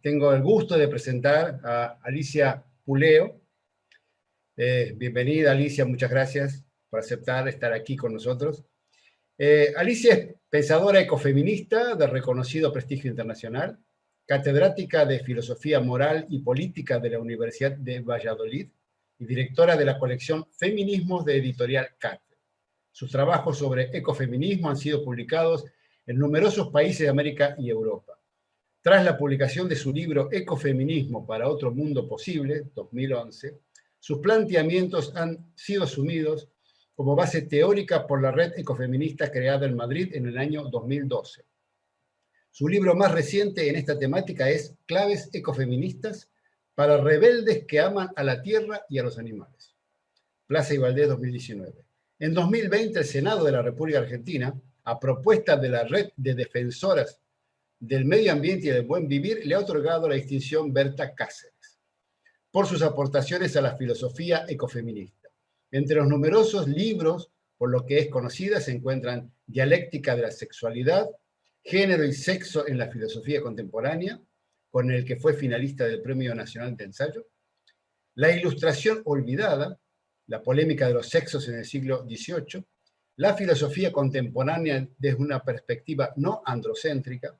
Tengo el gusto de presentar a Alicia Puleo. Bienvenida, Alicia, muchas gracias por aceptar estar aquí con nosotros. Alicia es pensadora ecofeminista de reconocido prestigio internacional, catedrática de Filosofía Moral y Política de la Universidad de Valladolid y directora de la colección Feminismos de Editorial Cate. Sus trabajos sobre ecofeminismo han sido publicados en numerosos países de América y Europa. Tras la publicación de su libro Ecofeminismo para otro mundo posible, 2011, sus planteamientos han sido asumidos como base teórica por la red ecofeminista creada en Madrid en el año 2012. Su libro más reciente en esta temática es Claves ecofeministas para rebeldes que aman a la tierra y a los animales. Plaza y Valdés, 2019. En 2020, el Senado de la República Argentina, a propuesta de la Red de Defensoras del Medio Ambiente y del Buen Vivir, le ha otorgado la distinción Berta Cáceres por sus aportaciones a la filosofía ecofeminista. Entre los numerosos libros por lo que es conocida se encuentran Dialéctica de la Sexualidad, Género y Sexo en la Filosofía Contemporánea, con el que fue finalista del Premio Nacional de Ensayo, La Ilustración Olvidada, la polémica de los sexos en el siglo XVIII, la filosofía contemporánea desde una perspectiva no androcéntrica,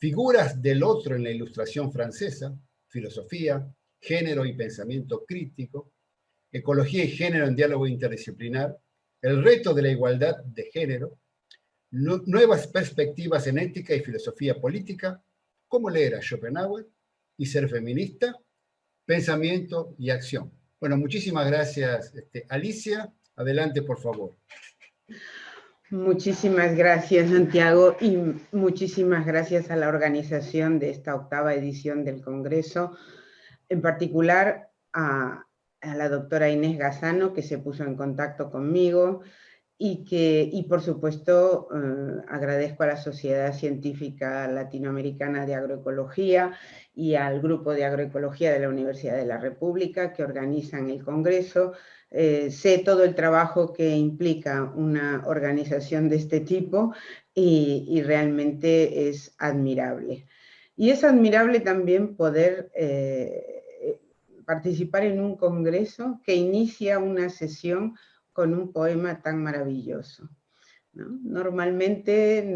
Figuras del otro en la Ilustración francesa, filosofía, género y pensamiento crítico, ecología y género en diálogo interdisciplinar, el reto de la igualdad de género, nuevas perspectivas en ética y filosofía política, cómo leer a Schopenhauer y ser feminista, pensamiento y acción. Bueno, muchísimas gracias, Alicia. Adelante, por favor. Muchísimas gracias, Santiago, y muchísimas gracias a la organización de esta 8ª edición del Congreso, en particular a la doctora Inés Gazzano, que se puso en contacto conmigo, y por supuesto agradezco a la Sociedad Científica Latinoamericana de Agroecología y al Grupo de Agroecología de la Universidad de la República que organizan el Congreso. Sé todo el trabajo que implica una organización de este tipo y realmente es admirable. Y es admirable también poder participar en un congreso que inicia una sesión con un poema tan maravilloso, ¿no? Normalmente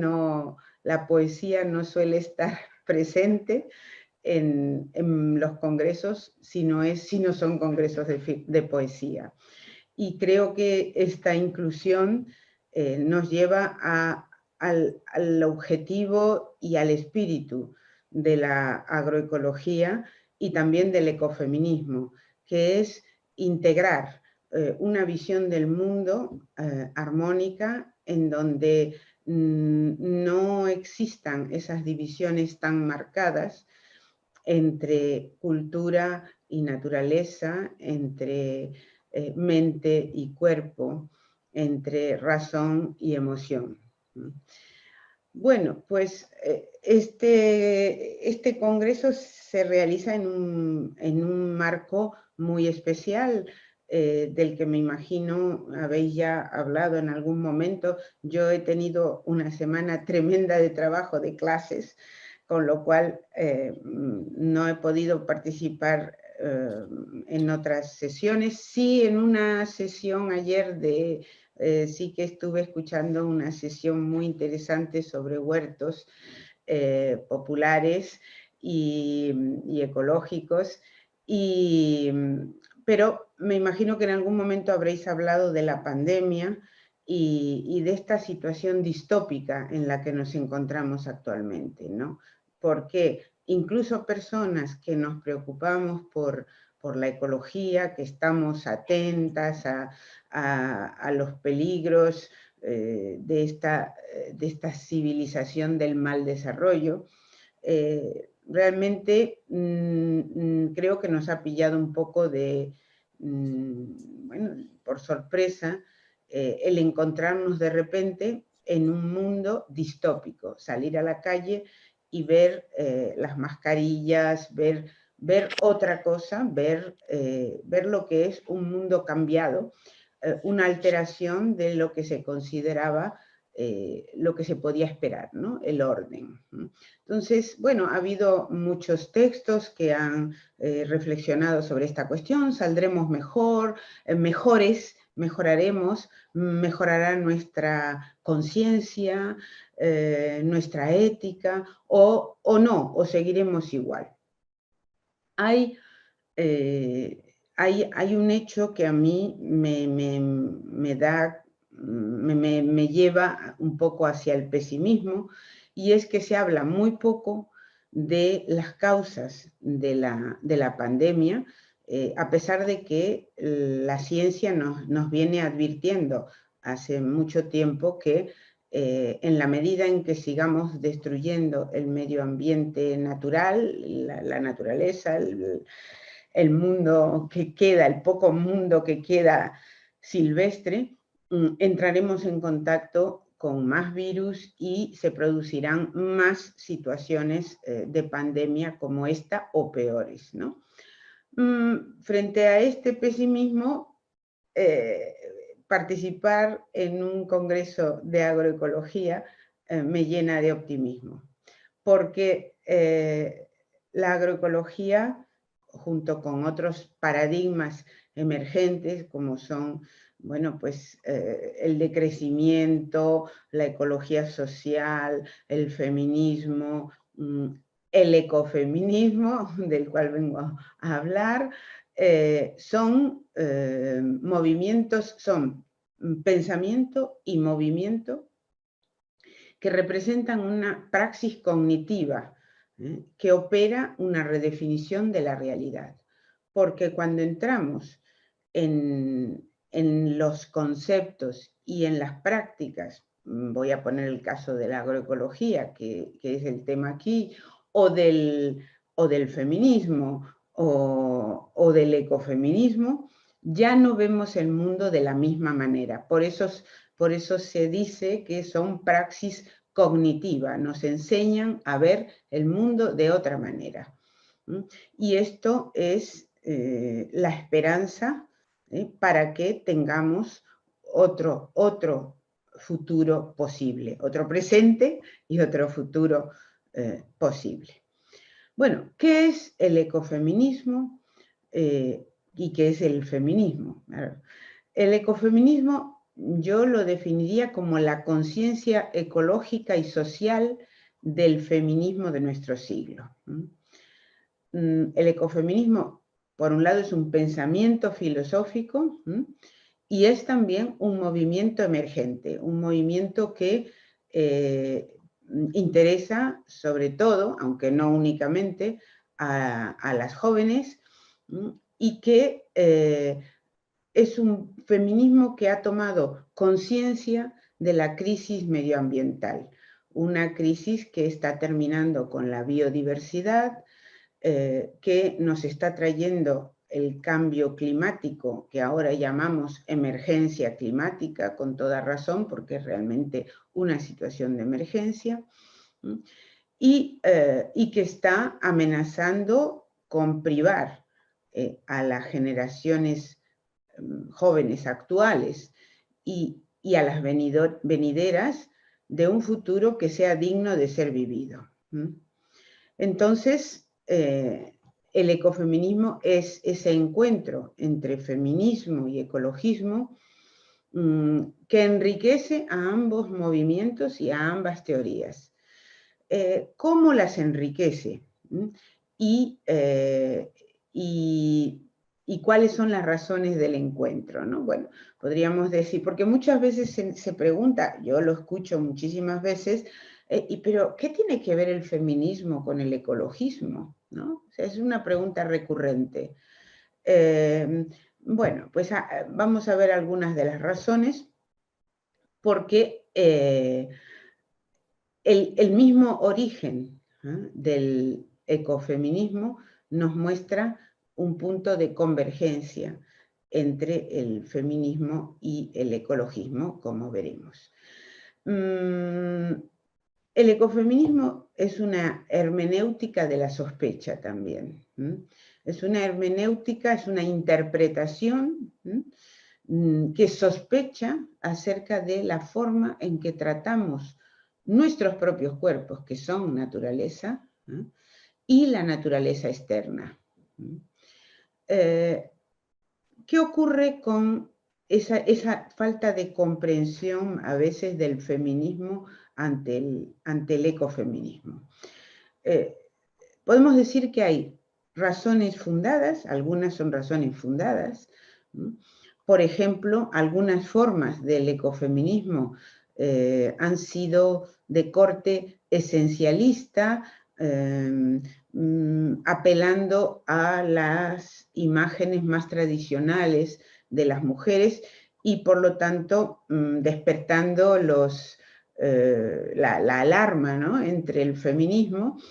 la poesía no suele estar presente en los congresos si no son congresos de poesía. Y creo que esta inclusión nos lleva al objetivo y al espíritu de la agroecología y también del ecofeminismo, que es integrar una visión del mundo armónica en donde no existan esas divisiones tan marcadas entre cultura y naturaleza, entre mente y cuerpo, entre razón y emoción. Bueno, pues este congreso se realiza en un marco muy especial, del que me imagino habéis ya hablado en algún momento. Yo he tenido una semana tremenda de trabajo, de clases, con lo cual no he podido participar en otras sesiones. Sí, en una sesión ayer sí que estuve escuchando una sesión muy interesante sobre huertos populares y ecológicos, pero me imagino que en algún momento habréis hablado de la pandemia y de esta situación distópica en la que nos encontramos actualmente, ¿no? Porque incluso personas que nos preocupamos por la ecología, que estamos atentas a los peligros de esta civilización del mal desarrollo, realmente creo que nos ha pillado un poco bueno, por sorpresa, el encontrarnos de repente en un mundo distópico, salir a la calle y ver las mascarillas, ver otra cosa, ver lo que es un mundo cambiado, una alteración de lo que se consideraba lo que se podía esperar, ¿no? El orden. Entonces, bueno, ha habido muchos textos que han reflexionado sobre esta cuestión. Saldremos mejor, mejoraremos, mejorará nuestra conciencia, nuestra ética, o no, o seguiremos igual. Hay un hecho que a mí me lleva un poco hacia el pesimismo, y es que se habla muy poco de las causas de la pandemia, a pesar de que la ciencia nos viene advirtiendo hace mucho tiempo que en la medida en que sigamos destruyendo el medio ambiente natural, la naturaleza, el mundo que queda, el poco mundo que queda silvestre, entraremos en contacto con más virus y se producirán más situaciones de pandemia como esta o peores, ¿no? Frente a este pesimismo, participar en un congreso de agroecología me llena de optimismo, porque la agroecología, junto con otros paradigmas emergentes como son, bueno, pues el decrecimiento, la ecología social, el feminismo, el ecofeminismo, del cual vengo a hablar, son movimientos, son pensamiento y movimiento que representan una praxis cognitiva que opera una redefinición de la realidad. Porque cuando entramos en los conceptos y en las prácticas, voy a poner el caso de la agroecología, que es el tema aquí, o del feminismo o del ecofeminismo, ya no vemos el mundo de la misma manera. Por eso se dice que son praxis cognitiva, nos enseñan a ver el mundo de otra manera. Y esto es la esperanza para que tengamos otro futuro posible, otro presente y otro futuro posible. Bueno, ¿qué es el ecofeminismo y qué es el feminismo? El ecofeminismo yo lo definiría como la conciencia ecológica y social del feminismo de nuestro siglo. El ecofeminismo, por un lado, es un pensamiento filosófico y es también un movimiento emergente, un movimiento que interesa sobre todo, aunque no únicamente, a las jóvenes, y que es un feminismo que ha tomado conciencia de la crisis medioambiental, una crisis que está terminando con la biodiversidad, que nos está trayendo el cambio climático, que ahora llamamos emergencia climática, con toda razón, porque es realmente una situación de emergencia, y que está amenazando con privar a las generaciones jóvenes actuales y a las venideras de un futuro que sea digno de ser vivido. Entonces, el ecofeminismo es ese encuentro entre feminismo y ecologismo que enriquece a ambos movimientos y a ambas teorías. ¿Cómo las enriquece? Y cuáles son las razones del encuentro, ¿no? Bueno, podríamos decir, porque muchas veces se pregunta, yo lo escucho muchísimas veces, pero ¿qué tiene que ver el feminismo con el ecologismo? ¿No? O sea, es una pregunta recurrente. Bueno, pues vamos a ver algunas de las razones, porque el mismo origen del ecofeminismo nos muestra un punto de convergencia entre el feminismo y el ecologismo, como veremos. El ecofeminismo es una hermenéutica de la sospecha también. Es una hermenéutica, es una interpretación que sospecha acerca de la forma en que tratamos nuestros propios cuerpos, que son naturaleza, y la naturaleza externa. ¿Qué ocurre con esa falta de comprensión a veces del feminismo ante el ecofeminismo? Podemos decir que hay razones fundadas, algunas son razones fundadas. Por ejemplo, algunas formas del ecofeminismo han sido de corte esencialista, apelando a las imágenes más tradicionales de las mujeres y por lo tanto despertando la alarma, ¿no?, entre el feminismo.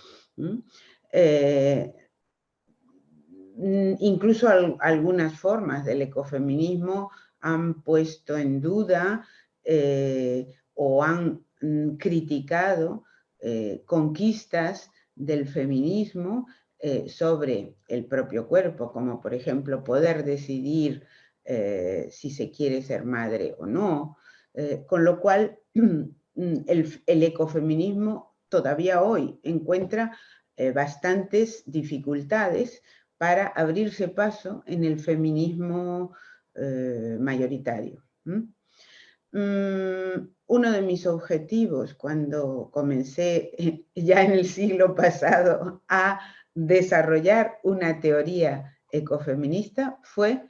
Incluso algunas formas del ecofeminismo han puesto en duda o han criticado conquistas del feminismo sobre el propio cuerpo, como por ejemplo poder decidir si se quiere ser madre o no, con lo cual el ecofeminismo todavía hoy encuentra bastantes dificultades para abrirse paso en el feminismo mayoritario. Uno de mis objetivos cuando comencé ya en el siglo pasado a desarrollar una teoría ecofeminista fue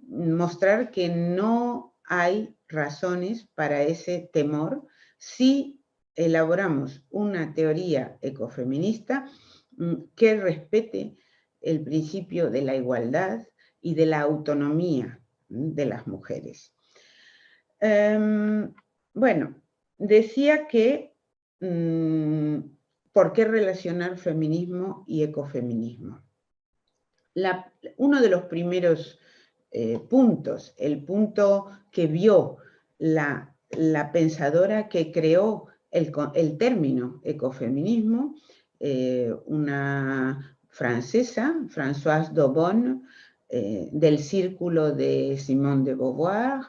mostrar que no hay razones para ese temor si elaboramos una teoría ecofeminista que respete el principio de la igualdad y de la autonomía de las mujeres. Bueno, decía que ¿por qué relacionar feminismo y ecofeminismo? Uno de los primeros puntos, el punto que vio la pensadora que creó el término ecofeminismo, una francesa, Françoise Daubonne, del círculo de Simone de Beauvoir,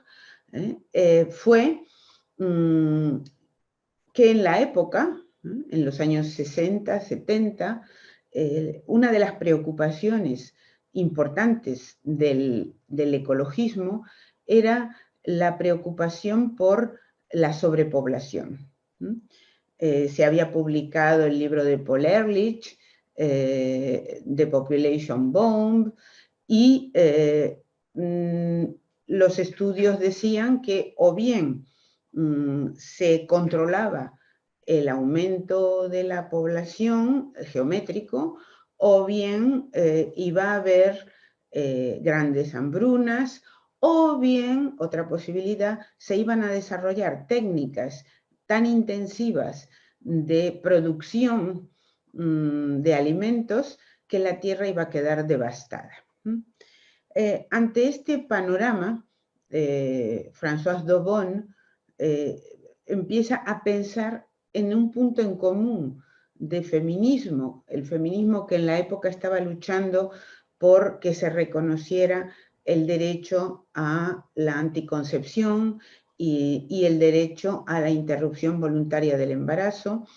fue que en la época, en los años 60, 70, una de las preocupaciones importantes del ecologismo era la preocupación por la sobrepoblación. Se había publicado el libro de Paul Ehrlich, The Population Bomb, y los estudios decían que o bien se controlaba el aumento de la población geométrico, o bien iba a haber grandes hambrunas, o bien, otra posibilidad, se iban a desarrollar técnicas tan intensivas de producción de alimentos que la tierra iba a quedar devastada. Ante este panorama, Françoise Daubonne empieza a pensar en un punto en común de feminismo, el feminismo que en la época estaba luchando por que se reconociera el derecho a la anticoncepción y el derecho a la interrupción voluntaria del embarazo.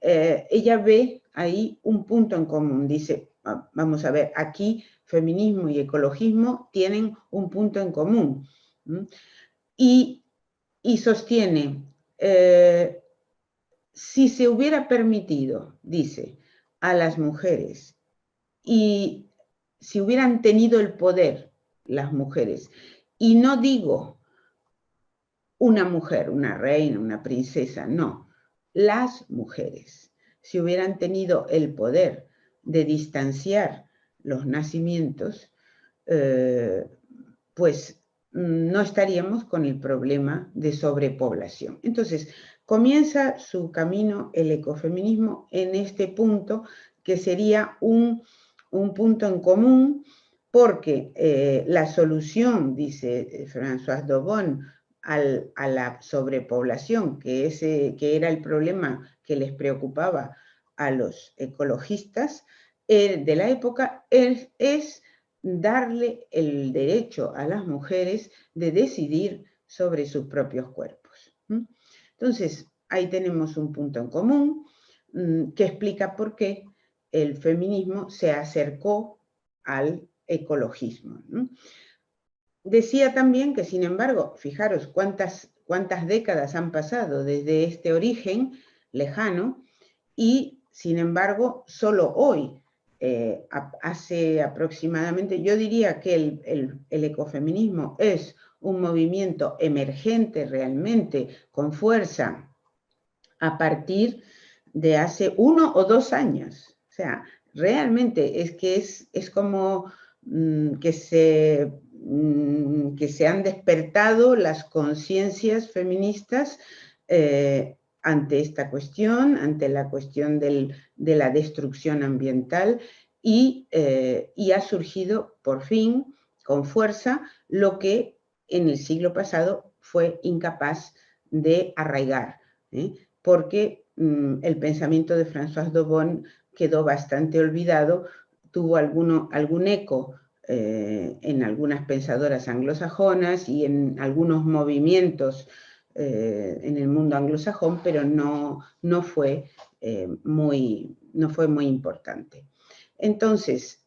Ella ve ahí un punto en común, dice, vamos a ver, aquí feminismo y ecologismo tienen un punto en común. Y sostiene, si se hubiera permitido, dice, a las mujeres, y si hubieran tenido el poder las mujeres, y no digo una mujer, una reina, una princesa, no, las mujeres, si hubieran tenido el poder de distanciar los nacimientos, pues no estaríamos con el problema de sobrepoblación. Entonces, comienza su camino el ecofeminismo en este punto, que sería un punto en común, porque la solución, dice Françoise Daubonne, a la sobrepoblación, que era el problema que les preocupaba a los ecologistas de la época, es darle el derecho a las mujeres de decidir sobre sus propios cuerpos. Entonces, ahí tenemos un punto en común que explica por qué el feminismo se acercó al ecologismo. Decía también que, sin embargo, fijaros cuántas décadas han pasado desde este origen lejano y, sin embargo, solo hoy, hace aproximadamente, yo diría que el ecofeminismo es un movimiento emergente realmente, con fuerza, a partir de hace 1 o 2 años. O sea, realmente es que es como que se han despertado las conciencias feministas ante esta cuestión, ante la cuestión de la destrucción ambiental y ha surgido por fin con fuerza lo que en el siglo pasado fue incapaz de arraigar, porque el pensamiento de Françoise Dobon quedó bastante olvidado, tuvo algún eco en algunas pensadoras anglosajonas y en algunos movimientos en el mundo anglosajón, pero no fue muy importante. Entonces,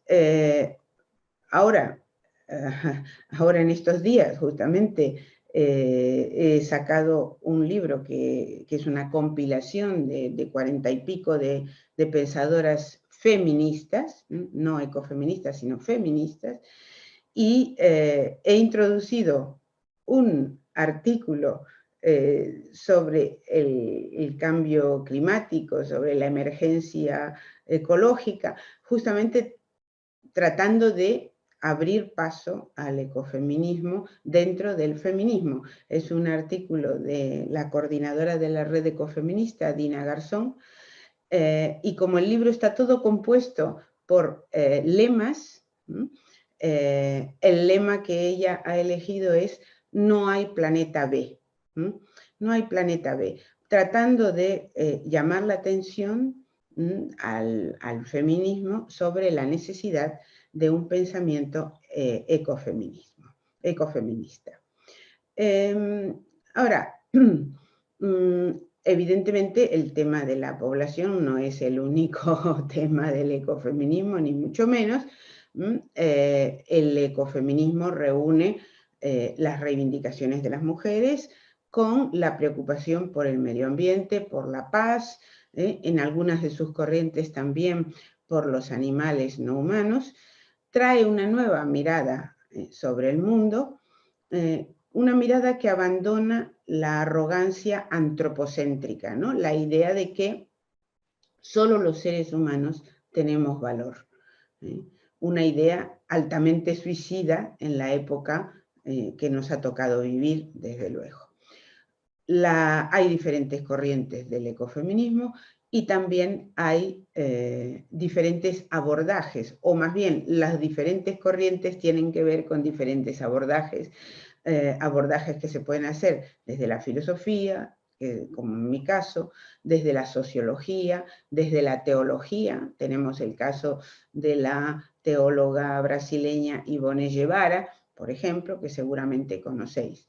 ahora en estos días, justamente, he sacado un libro que es una compilación de 40 y pico de pensadoras feministas, no ecofeministas, sino feministas, y he introducido un artículo sobre el cambio climático, sobre la emergencia ecológica, justamente tratando de abrir paso al ecofeminismo dentro del feminismo. Es un artículo de la coordinadora de la red ecofeminista, Dina Garzón, y como el libro está todo compuesto por lemas, el lema que ella ha elegido es "No hay planeta B". No hay planeta B, tratando de llamar la atención al feminismo sobre la necesidad de un pensamiento ecofeminista. Ahora, evidentemente el tema de la población no es el único tema del ecofeminismo, ni mucho menos. El ecofeminismo reúne las reivindicaciones de las mujeres con la preocupación por el medio ambiente, por la paz, en algunas de sus corrientes también por los animales no humanos. Trae una nueva mirada sobre el mundo, una mirada que abandona la arrogancia antropocéntrica, ¿no? La idea de que solo los seres humanos tenemos valor. Una idea altamente suicida en la época que nos ha tocado vivir, desde luego. Hay diferentes corrientes del ecofeminismo y también hay diferentes abordajes, o más bien las diferentes corrientes tienen que ver con diferentes abordajes, abordajes que se pueden hacer desde la filosofía, como en mi caso, desde la sociología, desde la teología. Tenemos el caso de la teóloga brasileña Ivone Guevara, por ejemplo, que seguramente conocéis.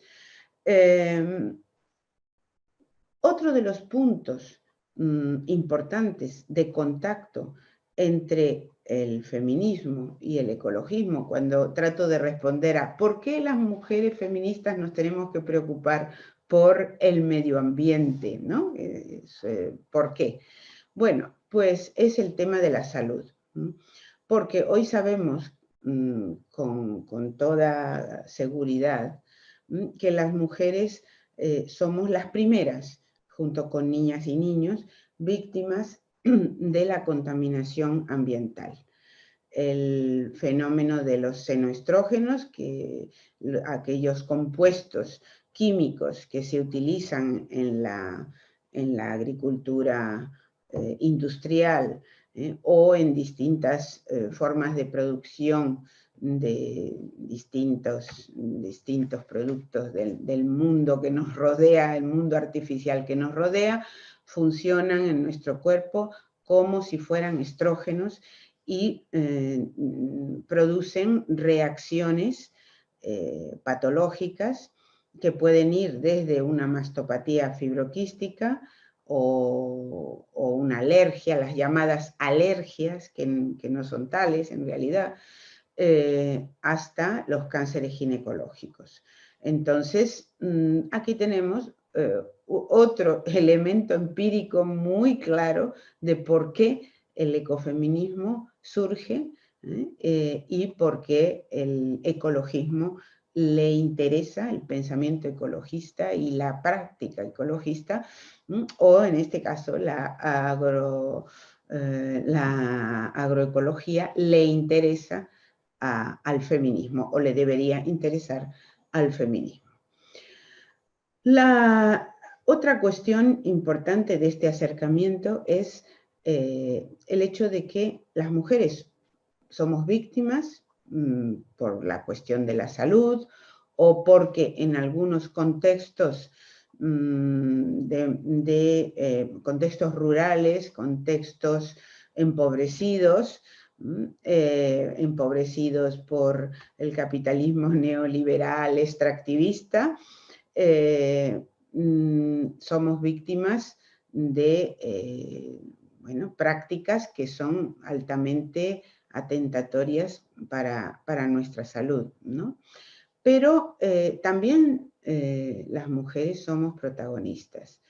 Otro de los puntos importantes de contacto entre el feminismo y el ecologismo, cuando trato de responder a ¿por qué las mujeres feministas nos tenemos que preocupar por el medio ambiente, ¿no? ¿Por qué? Bueno, pues es el tema de la salud, porque hoy sabemos con toda seguridad que las mujeres somos las primeras, junto con niñas y niños, víctimas de la contaminación ambiental. El fenómeno de los xenoestrógenos, aquellos compuestos químicos que se utilizan en la agricultura industrial o en distintas formas de producción de distintos productos del mundo que nos rodea, el mundo artificial que nos rodea, funcionan en nuestro cuerpo como si fueran estrógenos y producen reacciones patológicas que pueden ir desde una mastopatía fibroquística o una alergia, las llamadas alergias, que no son tales en realidad, hasta los cánceres ginecológicos. Entonces, aquí tenemos otro elemento empírico muy claro de por qué el ecofeminismo surge y por qué el ecologismo le interesa, el pensamiento ecologista y la práctica ecologista, o en este caso la agroecología le interesa al feminismo, o le debería interesar al feminismo. La otra cuestión importante de este acercamiento es el hecho de que las mujeres somos víctimas por la cuestión de la salud o porque en algunos contextos contextos rurales, contextos empobrecidos, empobrecidos por el capitalismo neoliberal extractivista, somos víctimas de prácticas que son altamente atentatorias para nuestra salud, ¿no? Pero también las mujeres somos protagonistas.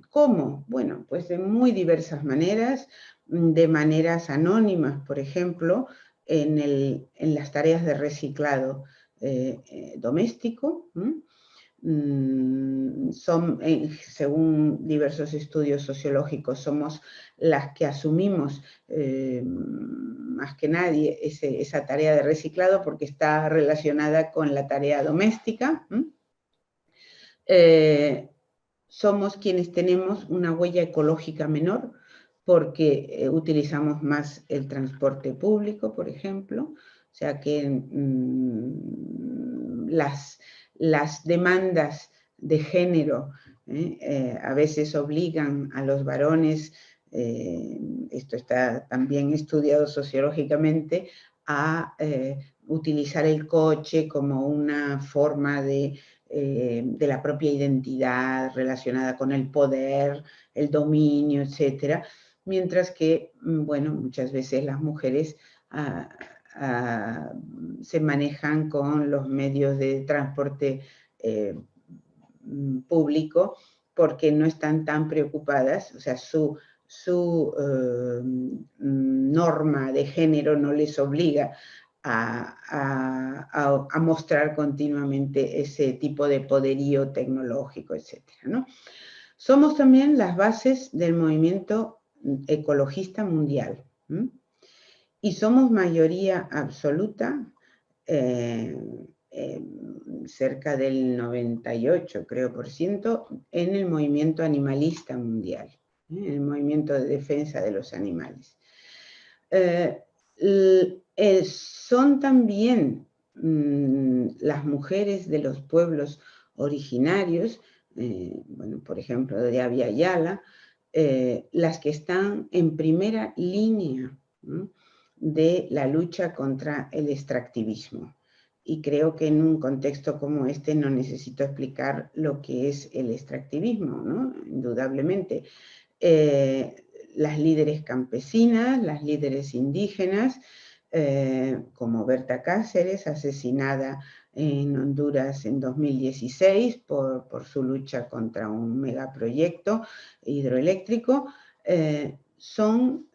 ¿Cómo? Bueno, pues de muy diversas maneras, de maneras anónimas, por ejemplo, en las tareas de reciclado doméstico. Según diversos estudios sociológicos, somos las que asumimos más que nadie esa tarea de reciclado porque está relacionada con la tarea doméstica. Somos quienes tenemos una huella ecológica menor porque utilizamos más el transporte público, por ejemplo, o sea que las demandas de género a veces obligan a los varones, esto está también estudiado sociológicamente, a utilizar el coche como una forma de la propia identidad relacionada con el poder, el dominio, etcétera, mientras que, bueno, muchas veces las mujeres se manejan con los medios de transporte público porque no están tan preocupadas, o sea, su norma de género no les obliga a mostrar continuamente ese tipo de poderío tecnológico, etcétera, ¿no? Somos también las bases del movimiento ecologista mundial, y somos mayoría absoluta, cerca del 98, creo, % en el movimiento animalista mundial, en el movimiento de defensa de los animales. Son también las mujeres de los pueblos originarios, bueno, por ejemplo, de Abya Yala, las que están en primera línea de la lucha contra el extractivismo. Y creo que en un contexto como este no necesito explicar lo que es el extractivismo, ¿no? Indudablemente. Las líderes campesinas, las líderes indígenas, como Berta Cáceres, asesinada en Honduras en 2016 por su lucha contra un megaproyecto hidroeléctrico, son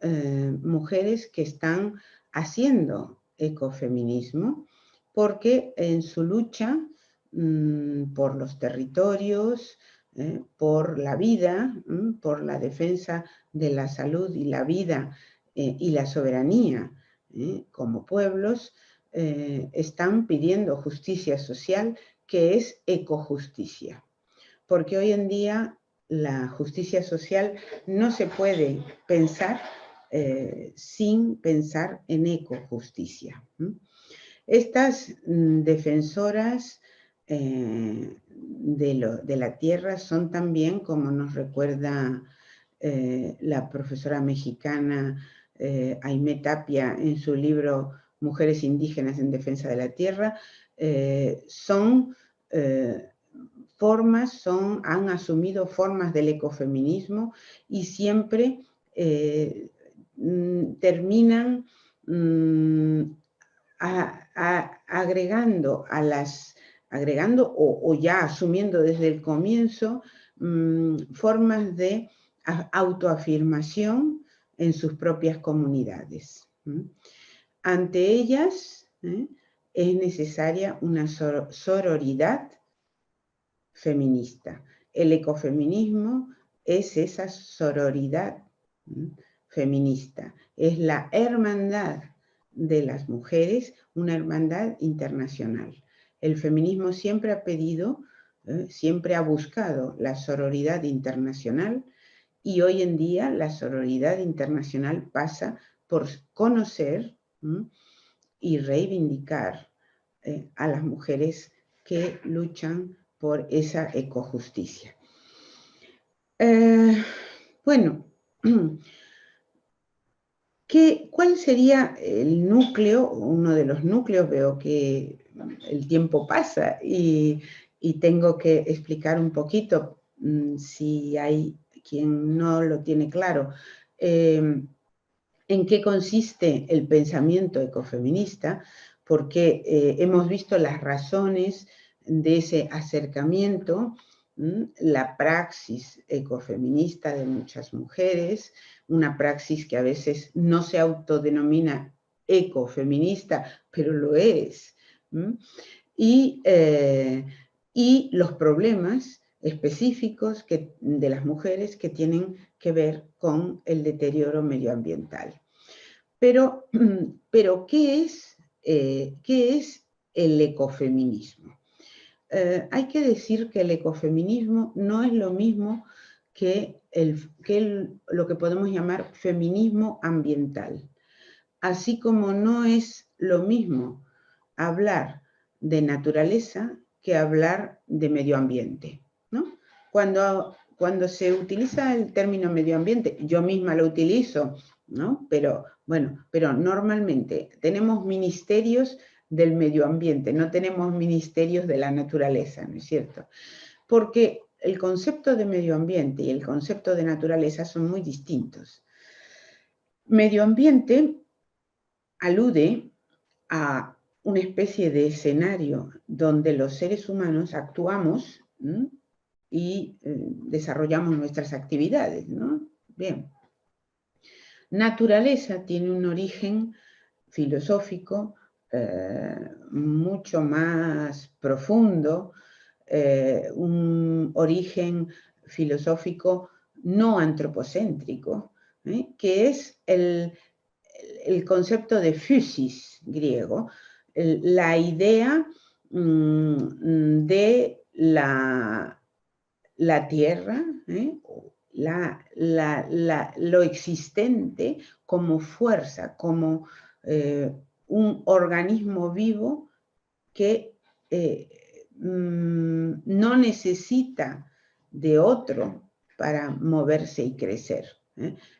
mujeres que están haciendo ecofeminismo porque en su lucha por los territorios, por la vida, por la defensa de la salud y la vida y la soberanía como pueblos, están pidiendo justicia social, que es ecojusticia. Porque hoy en día la justicia social no se puede pensar sin pensar en ecojusticia. Estas defensoras de la tierra son también, como nos recuerda la profesora mexicana Aimé Tapia en su libro Mujeres indígenas en defensa de la tierra, han asumido formas del ecofeminismo y siempre terminan agregando o ya asumiendo desde el comienzo formas de autoafirmación en sus propias comunidades. Ante ellas es necesaria una sororidad feminista. El ecofeminismo es esa sororidad feminista, es la hermandad de las mujeres, una hermandad internacional. El feminismo siempre ha pedido, siempre ha buscado la sororidad internacional, y hoy en día la sororidad internacional pasa por conocer y reivindicar a las mujeres que luchan por esa ecojusticia. Bueno, ¿cuál sería el núcleo, uno de los núcleos? Veo que el tiempo pasa y tengo que explicar un poquito, si hay quien no lo tiene claro, en qué consiste el pensamiento ecofeminista, porque hemos visto las razones de ese acercamiento, la praxis ecofeminista de muchas mujeres, una praxis que a veces no se autodenomina ecofeminista, pero lo es, y los problemas específicos de las mujeres que tienen que ver con el deterioro medioambiental. Pero ¿qué es el ecofeminismo? Hay que decir que el ecofeminismo no es lo mismo que lo que podemos llamar feminismo ambiental. Así como no es lo mismo hablar de naturaleza que hablar de medio ambiente, ¿no? Cuando se utiliza el término medio ambiente, yo misma lo utilizo, ¿no? Pero normalmente tenemos ministerios del medio ambiente, no tenemos ministerios de la naturaleza, ¿no es cierto? Porque el concepto de medio ambiente y el concepto de naturaleza son muy distintos. Medio ambiente alude a una especie de escenario donde los seres humanos actuamos y desarrollamos nuestras actividades, ¿no? Bien. Naturaleza tiene un origen filosófico mucho más profundo, un origen filosófico no antropocéntrico, que es el concepto de physis griego, la idea de la tierra, lo existente como fuerza, como un organismo vivo que no necesita de otro para moverse y crecer.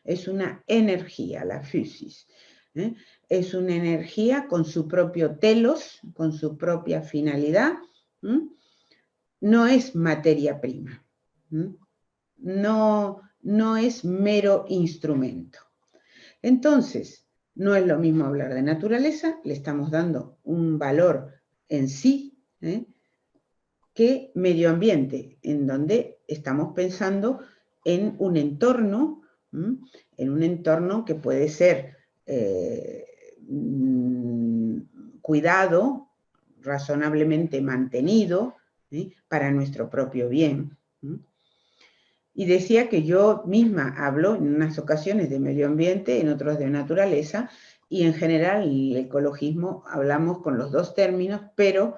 Es una energía, la physis. Es una energía con su propio telos, con su propia finalidad. No es materia prima. No es mero instrumento. Entonces, no es lo mismo hablar de naturaleza, le estamos dando un valor en sí, que medio ambiente, en donde estamos pensando en un entorno que puede ser cuidado, razonablemente mantenido, para nuestro propio bien. Y decía que yo misma hablo en unas ocasiones de medio ambiente, en otras de naturaleza, y en general el ecologismo hablamos con los dos términos, pero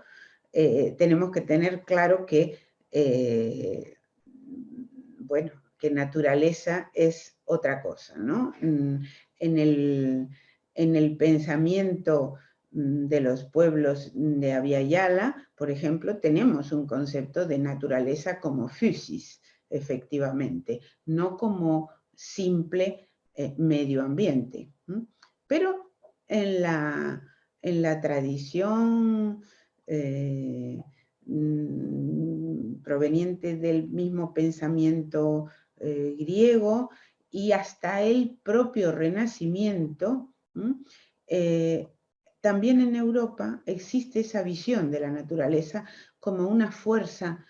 tenemos que tener claro que, que naturaleza es otra cosa, ¿no? En el pensamiento de los pueblos de Abya Yala, por ejemplo, tenemos un concepto de naturaleza como physis, efectivamente, no como simple medio ambiente. Pero en la tradición proveniente del mismo pensamiento griego y hasta el propio Renacimiento, también en Europa existe esa visión de la naturaleza como una fuerza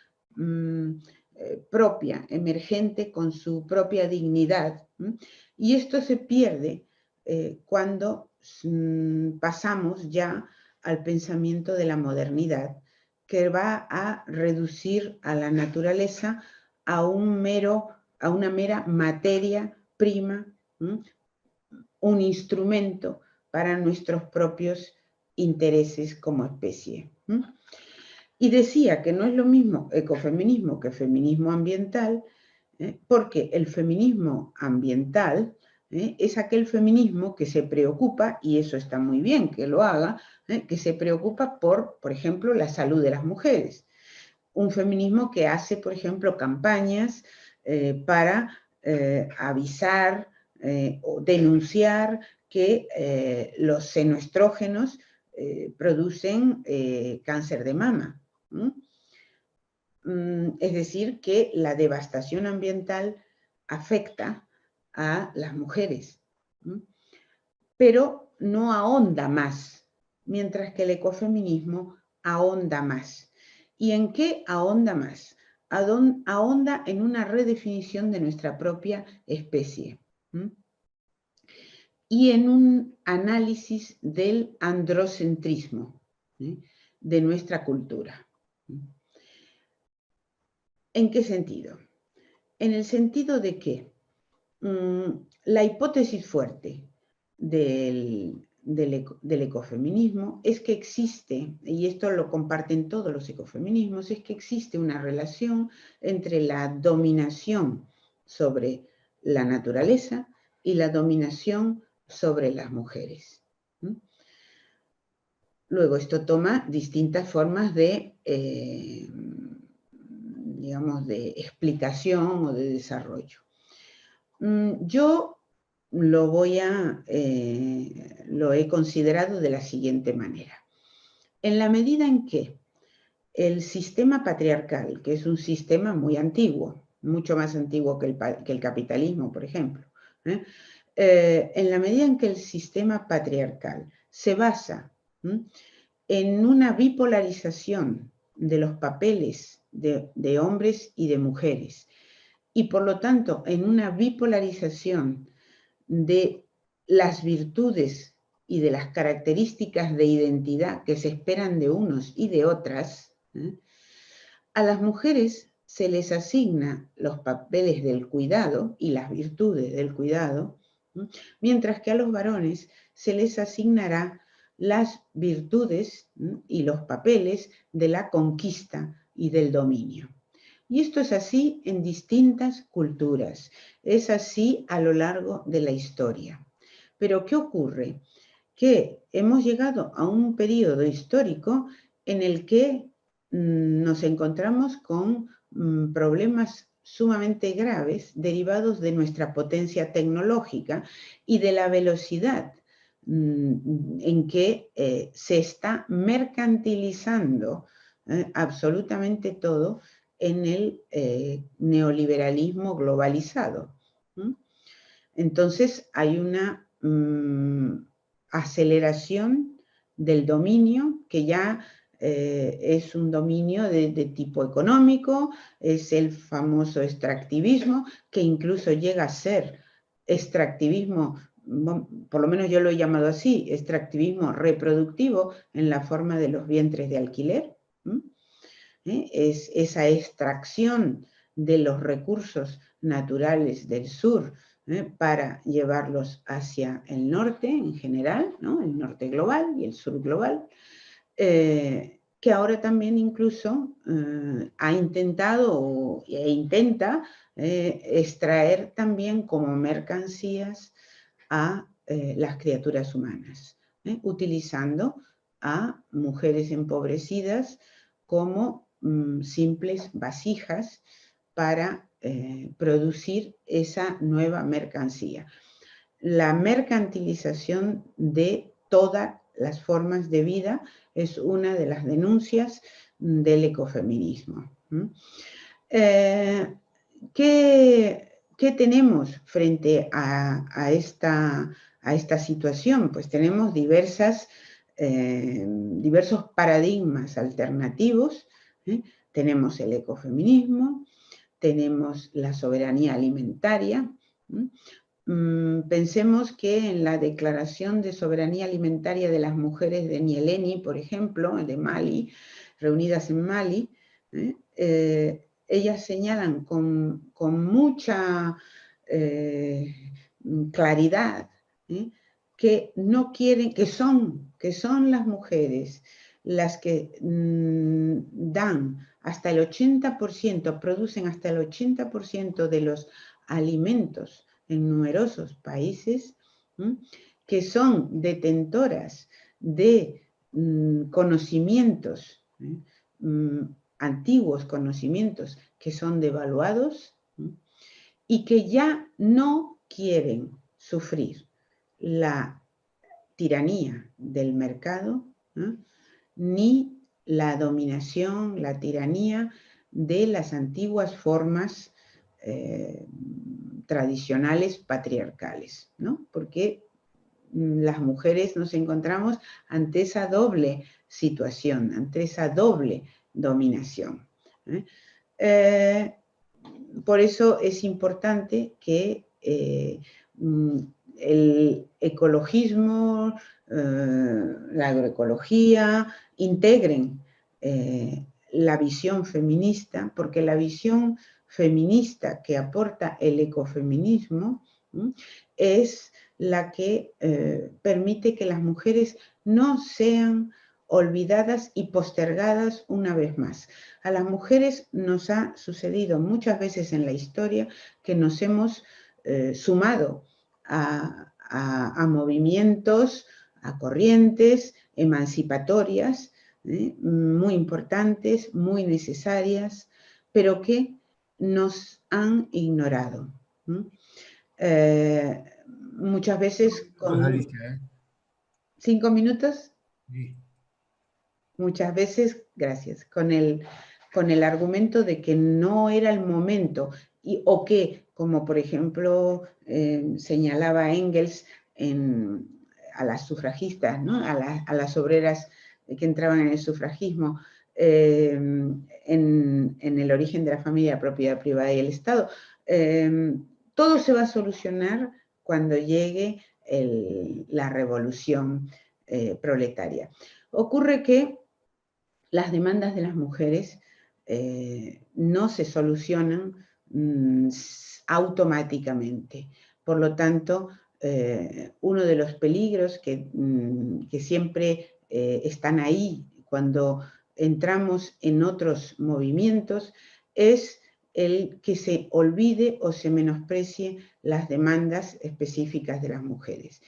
propia, emergente, con su propia dignidad. Y esto se pierde cuando pasamos ya al pensamiento de la modernidad, que va a reducir a la naturaleza a una mera materia prima, un instrumento para nuestros propios intereses como especie. Y decía que no es lo mismo ecofeminismo que feminismo ambiental, porque el feminismo ambiental es aquel feminismo que se preocupa, y eso está muy bien que lo haga, que se preocupa por ejemplo, la salud de las mujeres. Un feminismo que hace, por ejemplo, campañas para avisar o denunciar que los senoestrógenos producen cáncer de mama. Es decir, que la devastación ambiental afecta a las mujeres, pero no ahonda más, mientras que el ecofeminismo ahonda más. ¿Y en qué ahonda más? Ahonda en una redefinición de nuestra propia especie y en un análisis del androcentrismo de nuestra cultura. ¿En qué sentido? En el sentido de que la hipótesis fuerte del ecofeminismo es que existe, y esto lo comparten todos los ecofeminismos, es que existe una relación entre la dominación sobre la naturaleza y la dominación sobre las mujeres. Luego, esto toma distintas formas de, digamos, de explicación o de desarrollo. Yo lo he considerado de la siguiente manera. En la medida en que el sistema patriarcal, que es un sistema muy antiguo, mucho más antiguo que el capitalismo, por ejemplo, en la medida en que el sistema patriarcal se basa en una bipolarización de los papeles de hombres y de mujeres, y por lo tanto en una bipolarización de las virtudes y de las características de identidad que se esperan de unos y de otras, a las mujeres se les asigna los papeles del cuidado y las virtudes del cuidado, mientras que a los varones se les asignará las virtudes y los papeles de la conquista y del dominio. Y esto es así en distintas culturas, es así a lo largo de la historia. Pero ¿qué ocurre? Que hemos llegado a un periodo histórico en el que nos encontramos con problemas sumamente graves derivados de nuestra potencia tecnológica y de la velocidad en que se está mercantilizando absolutamente todo en el neoliberalismo globalizado. Entonces hay una aceleración del dominio que ya es un dominio de tipo económico, es el famoso extractivismo, que incluso llega a ser extractivismo, por lo menos yo lo he llamado así, extractivismo reproductivo en la forma de los vientres de alquiler. Es esa extracción de los recursos naturales del sur para llevarlos hacia el norte en general, ¿no? El norte global y el sur global, que ahora también incluso ha intentado e intenta extraer también como mercancías a las criaturas humanas, utilizando a mujeres empobrecidas como simples vasijas para producir esa nueva mercancía. la mercantilización de todas las formas de vida es una de las denuncias del ecofeminismo. ¿Qué tenemos frente a esta situación? Pues tenemos diversos paradigmas alternativos. Tenemos el ecofeminismo, tenemos la soberanía alimentaria. Pensemos que en la Declaración de Soberanía Alimentaria de las Mujeres de Nyéléni, por ejemplo, de Mali, reunidas en Mali, ellas señalan con mucha claridad que no quieren, que son las mujeres las que dan hasta el 80%, producen hasta el 80% de los alimentos en numerosos países, que son detentoras de conocimientos, antiguos conocimientos que son devaluados, y que ya no quieren sufrir la tiranía del mercado, ni la dominación, la tiranía de las antiguas formas tradicionales patriarcales, ¿no? Porque las mujeres nos encontramos ante esa doble situación, ante esa doble dominación. Por eso es importante que el ecologismo, la agroecología, integren la visión feminista, porque la visión feminista que aporta el ecofeminismo es la que permite que las mujeres no sean olvidadas y postergadas una vez más. A las mujeres nos ha sucedido muchas veces en la historia que nos hemos sumado a movimientos, a corrientes emancipatorias, muy importantes, muy necesarias, pero que nos han ignorado. Muchas veces con... Alicia, 5 minutos. Sí. Muchas veces, gracias, con el argumento de que no era el momento, o que, como por ejemplo señalaba Engels a las sufragistas, ¿no? a las obreras que entraban en el sufragismo, en el origen de la familia, la propiedad privada y el Estado. Todo se va a solucionar cuando llegue la revolución proletaria. Ocurre que las demandas de las mujeres no se solucionan automáticamente. Por lo tanto, uno de los peligros que siempre están ahí cuando entramos en otros movimientos es el que se olvide o se menosprecie las demandas específicas de las mujeres.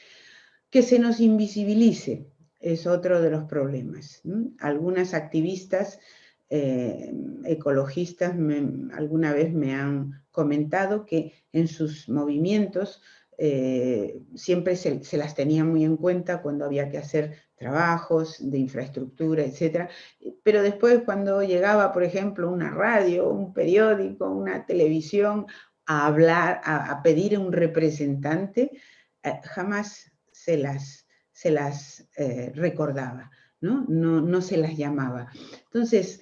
Que se nos invisibilice es otro de los problemas. Algunas activistas ecologistas alguna vez me han comentado que en sus movimientos siempre se las tenía muy en cuenta cuando había que hacer trabajos de infraestructura, etc. Pero después cuando llegaba, por ejemplo, una radio, un periódico, una televisión a hablar, a pedir a un representante, jamás se las recordaba, ¿no? No se las llamaba. Entonces,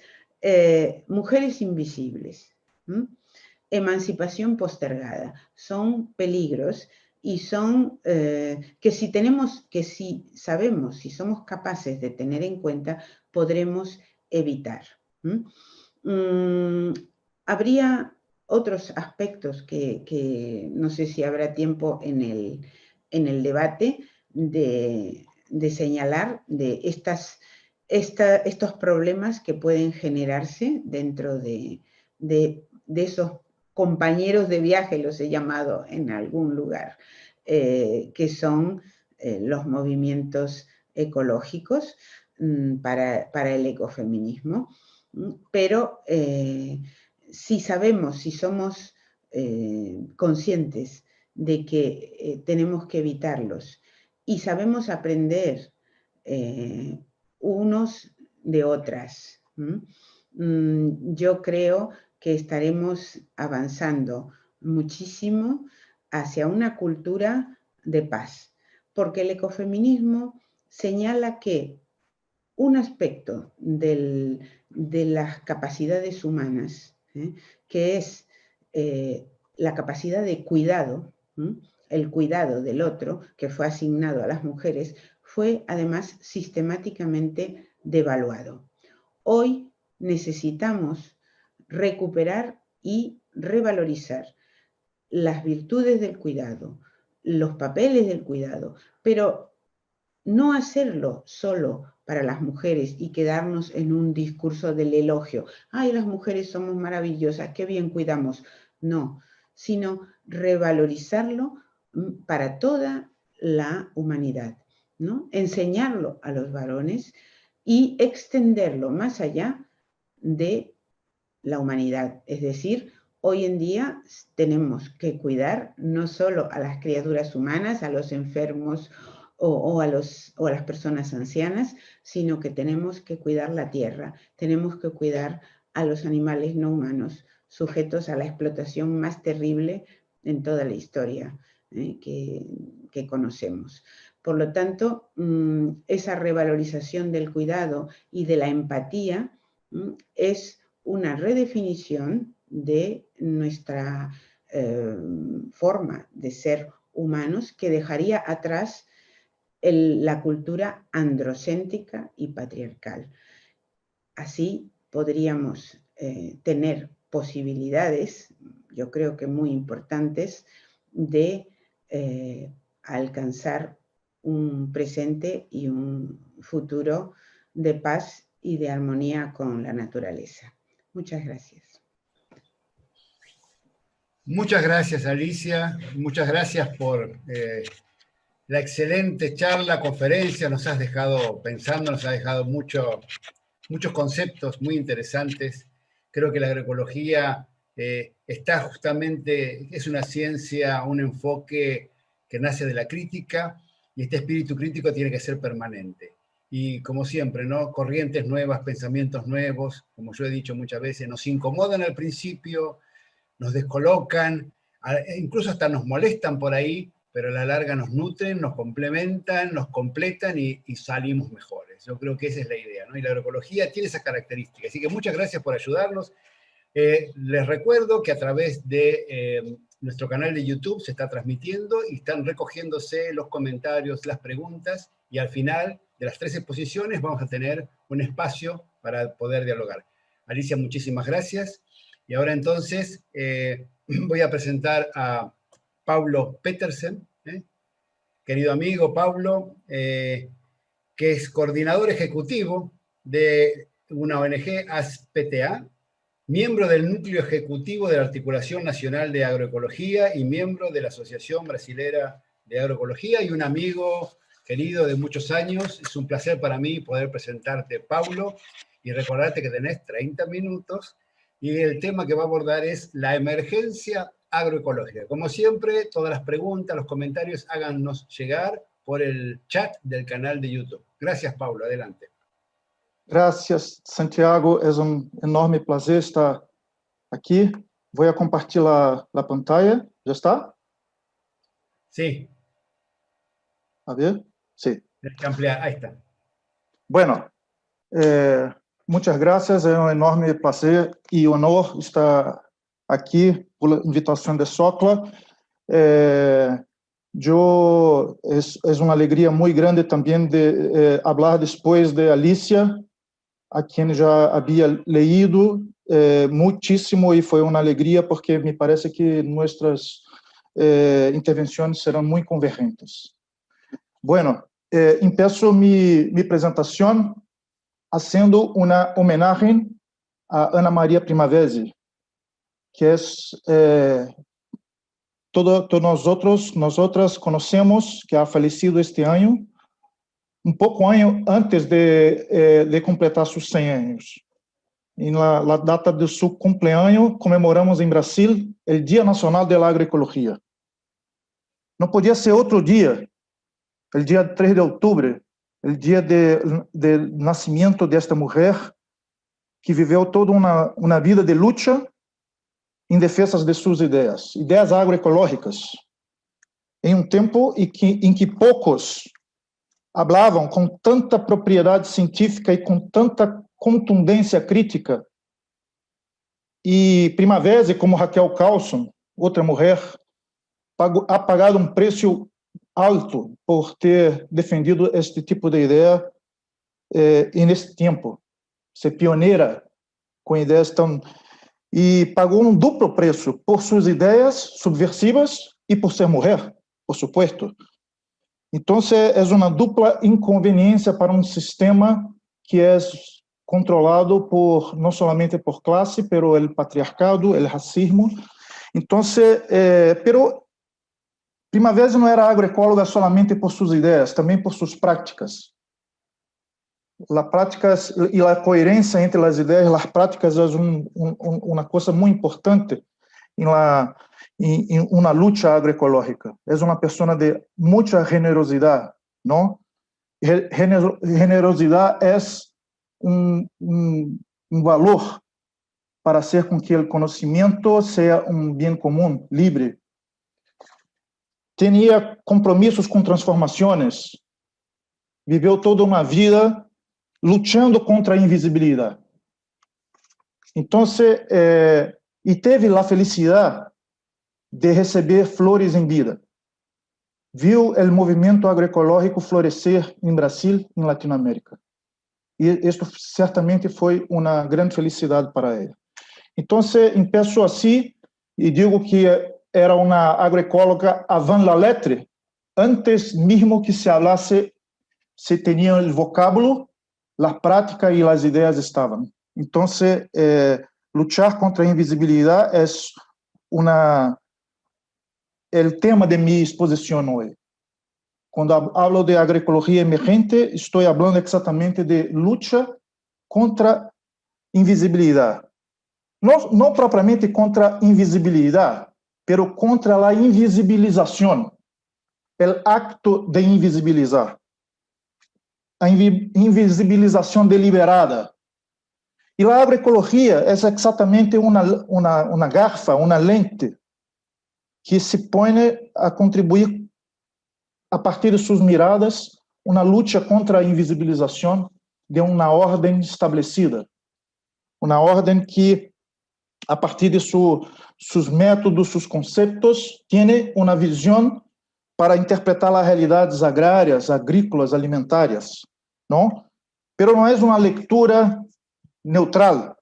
mujeres invisibles, emancipación postergada, son peligros y son que si sabemos, si somos capaces de tener en cuenta, podremos evitar. Habría otros aspectos que no sé si habrá tiempo en el debate de señalar de estos problemas que pueden generarse dentro de esos compañeros de viaje, los he llamado en algún lugar, que son los movimientos ecológicos para el ecofeminismo. Pero si sabemos, si somos conscientes de que tenemos que evitarlos y sabemos aprender unos de otras. Yo creo que estaremos avanzando muchísimo hacia una cultura de paz, porque el ecofeminismo señala que un aspecto de las capacidades humanas, que es la capacidad de cuidado, el cuidado del otro, que fue asignado a las mujeres, fue además sistemáticamente devaluado. Hoy necesitamos recuperar y revalorizar las virtudes del cuidado, los papeles del cuidado, pero no hacerlo solo para las mujeres y quedarnos en un discurso del elogio. ¡Ay, las mujeres somos maravillosas, qué bien cuidamos! No, sino revalorizarlo para toda la humanidad, ¿no? Enseñarlo a los varones y extenderlo más allá de la humanidad. Es decir, hoy en día tenemos que cuidar no solo a las criaturas humanas, a los enfermos o a las personas ancianas, sino que tenemos que cuidar la tierra, tenemos que cuidar a los animales no humanos, sujetos a la explotación más terrible en toda la historia que conocemos. Por lo tanto, esa revalorización del cuidado y de la empatía es una redefinición de nuestra forma de ser humanos que dejaría atrás la cultura androcéntrica y patriarcal. Así podríamos tener posibilidades, yo creo que muy importantes, de alcanzar un presente y un futuro de paz y de armonía con la naturaleza. Muchas gracias. Muchas gracias, Alicia. Muchas gracias por la excelente charla, conferencia. Nos has dejado pensando, nos has dejado muchos conceptos muy interesantes. Creo que la agroecología está justamente, es una ciencia, un enfoque que nace de la crítica, y este espíritu crítico tiene que ser permanente. Y como siempre, ¿no? Corrientes nuevas, pensamientos nuevos, como yo he dicho muchas veces, nos incomodan al principio, nos descolocan, incluso hasta nos molestan por ahí, pero a la larga nos nutren, nos complementan, nos completan y salimos mejores. Yo creo que esa es la idea, ¿no? Y la agroecología tiene esas características. Así que muchas gracias por ayudarnos. Les recuerdo que a través de nuestro canal de YouTube se está transmitiendo y están recogiéndose los comentarios, las preguntas, y al final de las 3 exposiciones vamos a tener un espacio para poder dialogar. Alicia, muchísimas gracias. Y ahora entonces voy a presentar a Paulo Petersen, querido amigo Paulo, que es coordinador ejecutivo de una ONG ASPTA, miembro del núcleo ejecutivo de la Articulación Nacional de Agroecología y miembro de la Asociación Brasilera de Agroecología, y un amigo querido de muchos años. Es un placer para mí poder presentarte, Paulo, y recordarte que tenés 30 minutos, y el tema que va a abordar es la emergencia agroecológica. Como siempre, todas las preguntas, los comentarios, háganos llegar por el chat del canal de YouTube. Gracias, Paulo. Adelante. Gracias, Santiago. É enorme prazer estar aqui. Vou compartilhar a pantalla. ¿Ya está? Sí. A ver. Sí. Tienes que ampliar. Ahí está. Bueno, muchas gracias. É enorme prazer e honor estar aqui por invitação de Socla. Es una alegría muy grande también de hablar después de Alicia, a quien ya había leído muchísimo, y fue una alegría porque me parece que nuestras intervenciones serán muy convergentes. Bueno, empiezo mi presentación haciendo una homenaje a Ana María Primavesi, que es... Todos nosotras conocemos, que ha fallecido este año, un poco antes de completar sus 100 años. En la data de su cumpleaños, conmemoramos en Brasil el Día Nacional de la Agroecología. Não podia ser outro dia, o dia 3 de outubro, o dia de nascimento desta mulher que viveu toda uma vida de luta em defesa de suas ideias agroecológicas, em um tempo em que poucos falavam com tanta propriedade científica e com tanta contundência crítica. E Primavera, como Raquel Carlson, outra mulher, ha pagado um preço alto por ter defendido este tipo de ideia nesse tempo. Ser pioneira com ideias tão... E pagou um duplo preço por suas ideias subversivas e por ser mulher, por supuesto. Então, é uma dupla inconveniência para um sistema que é controlado não somente por classe, pero el patriarcado, el racismo. Então, pero Primavera não era agroecóloga solamente por suas ideias, também por suas práticas. As práticas e a coerência entre as ideias e as práticas é uma coisa muito importante em uma luta agroecológica. É uma pessoa de muita generosidade, não? Generosidade é um valor para hacer com que o conhecimento seja um bem comum, livre. Tinha compromissos com transformações, viveu toda uma vida lutando contra a invisibilidade. Então, e teve a felicidade de receber flores em vida. Viu o movimento agroecológico florescer em Brasil, em Latinoamérica. E isso certamente foi uma grande felicidade para ela. Então, começo assim e digo que era uma agroecóloga avant la lettre, antes mesmo que se falasse, se tinha o vocábulo, a prática e as ideias estavam. Então, lutar contra a invisibilidade é o tema de minha exposição hoje. Quando falo de agroecologia emergente, estou falando exatamente de luta contra invisibilidade. Não propriamente contra invisibilidade, pero contra a invisibilização, o acto de invisibilizar, a invisibilização deliberada. E a agroecologia é exatamente uma garfa, uma lente, que se põe a contribuir, a partir de suas miradas, uma luta contra a invisibilização de uma ordem estabelecida. Uma ordem que, a partir de seus métodos, seus conceitos, tem uma visão para interpretar as realidades agrárias, agrícolas, alimentares, não? Pero não é uma leitura neutral,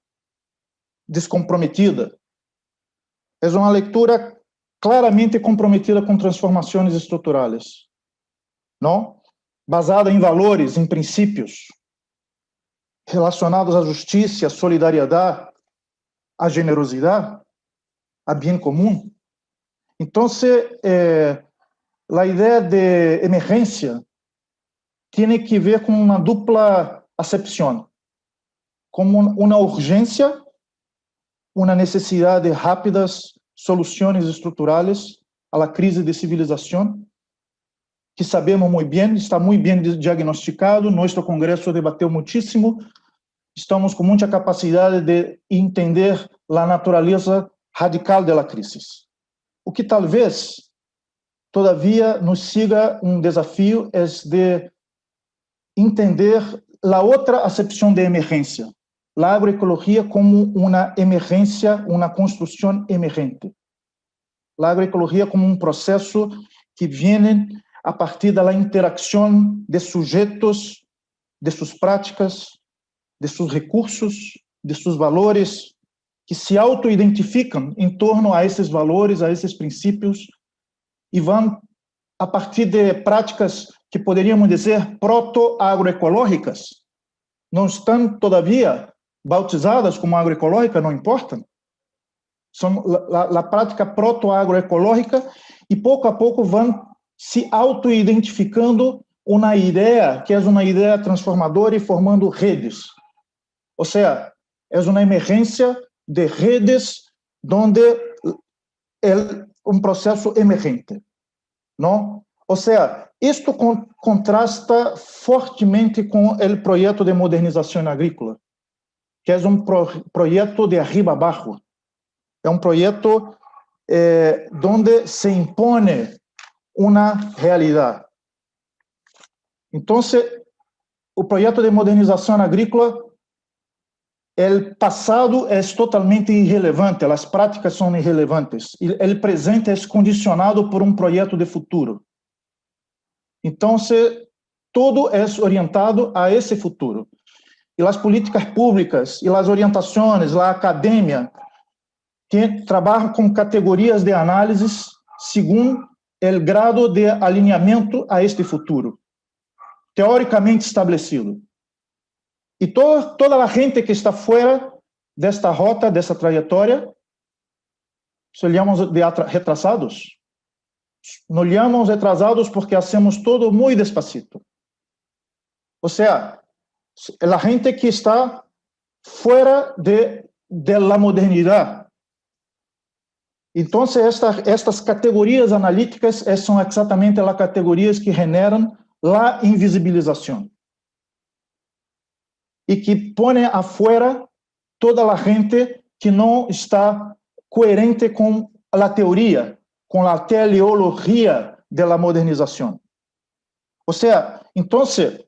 descomprometida. É uma leitura claramente comprometida com transformações estruturais, não? Basada em valores, em princípios relacionados à justiça, à solidariedade, à generosidade, a bem comum. Então, a ideia de emergência tem que ver com uma dupla acepção, como uma urgência, uma necessidade de rápidas soluções estruturais à crise de civilização, que sabemos muito bem, está muito bem diagnosticado, nosso congresso debateu muitíssimo, estamos com muita capacidade de entender a natureza radical da crise. O que talvez, todavia, nos siga um desafio é de entender a outra acepção de emergência, a agroecologia como uma emergência, uma construção emergente. A agroecologia como um processo que vem a partir da interação de sujeitos, de suas práticas, de seus recursos, de seus valores, que se auto-identificam em torno a esses valores, a esses princípios, e vão, a partir de práticas que poderíamos dizer proto-agroecológicas, não estão, todavia, bautizadas como agroecológica, não importa. São a prática proto-agroecológica e, pouco a pouco, vão se auto-identificando uma ideia que é uma ideia transformadora e formando redes. Ou seja, é uma emergência de redes onde é um processo emergente. ¿no? O sea, esto contrasta fortemente con el proyecto de modernización agrícola, que es un proyecto de arriba abajo. Es un proyecto donde se impone una realidad. Entonces, el proyecto de modernización agrícola, el pasado es totalmente irrelevante, las prácticas son irrelevantes, y el presente es condicionado por un proyecto de futuro. Entonces, todo es orientado a ese futuro. Y las políticas públicas, y las orientaciones, la academia, que trabaja con categorías de análisis según el grado de alineamiento a este futuro, teóricamente establecido. Y toda la gente que está fuera de esta rota, de esta trayectoria, se llamamos de retrasados. Nos llamamos retrasados porque hacemos todo muy despacito. O sea, la gente que está fuera de la modernidad. Entonces, estas categorías analíticas son exactamente las categorías que generan la invisibilización y que pone afuera toda la gente que no está coherente con la teoría, con la teleología de la modernización. O sea, entonces,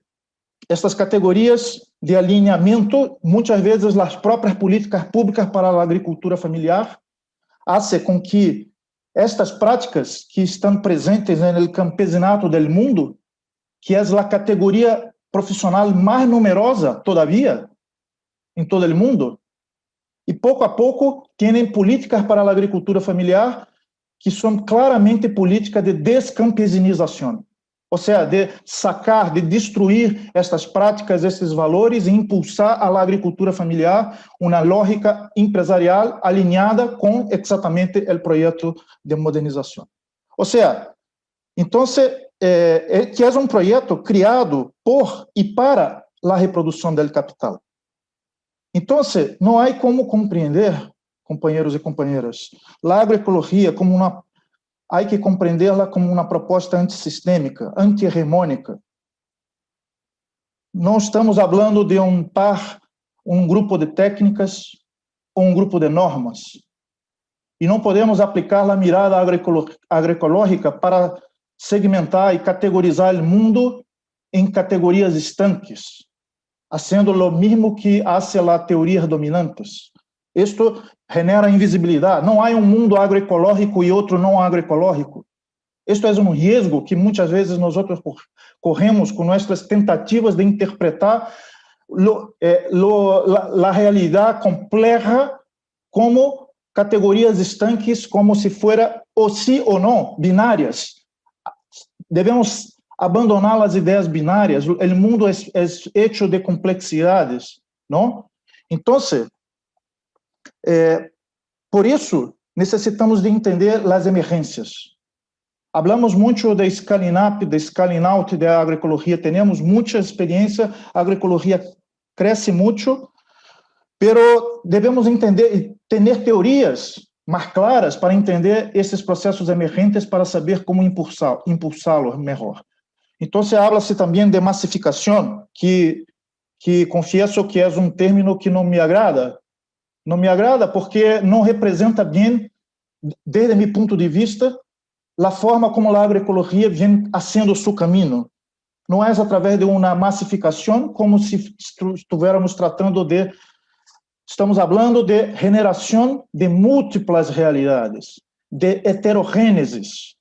estas categorías de alineamiento, muchas veces las propias políticas públicas para la agricultura familiar, hace com que estas práticas que estão presentes no campesinato do mundo, que é a categoria profissional mais numerosa todavia em todo o mundo, e pouco a pouco têm políticas para a agricultura familiar que são claramente políticas de descampesinização, ou seja, de sacar, de destruir estas práticas, esses valores e impulsar a agricultura familiar, uma lógica empresarial alinhada com exatamente o projeto de modernização. Ou seja, então, que é um projeto criado por e para a reprodução do capital. Então, não há como compreender, companheiros e companheiras, a agroecologia como uma há que compreendê-la como uma proposta antissistêmica, anti-hegemônica. Não estamos falando de um grupo de técnicas ou um grupo de normas. E não podemos aplicar a mirada agroecológica para segmentar e categorizar o mundo em categorias estanques, fazendo o mesmo que faz as teorias dominantes. Isto genera invisibilidade. Não há um mundo agroecológico e outro não agroecológico. Isto é um risco que muitas vezes nós corremos com nossas tentativas de interpretar a realidade complexa como categorias estanques, como se fuera ou sim ou não, binárias. Devemos abandonar as ideias binárias. O mundo é hecho de complexidades, não? Então, por isso, necessitamos de entender as emergências. Hablamos muito de scaling up, de scaling out da agroecologia, temos muita experiência, a agroecologia cresce muito, pero devemos entender e ter teorias mais claras para entender esses processos emergentes para saber como impulsá-los melhor. Então, habla-se também de massificação, que confesso que é um término que não me agrada. Não me agrada porque não representa bem, desde meu ponto de vista, a forma como a agroecologia vem fazendo seu caminho. Não é através de uma massificação, como se estivéssemos tratando de... Estamos falando de generação de múltiplas realidades, de heterogênesis,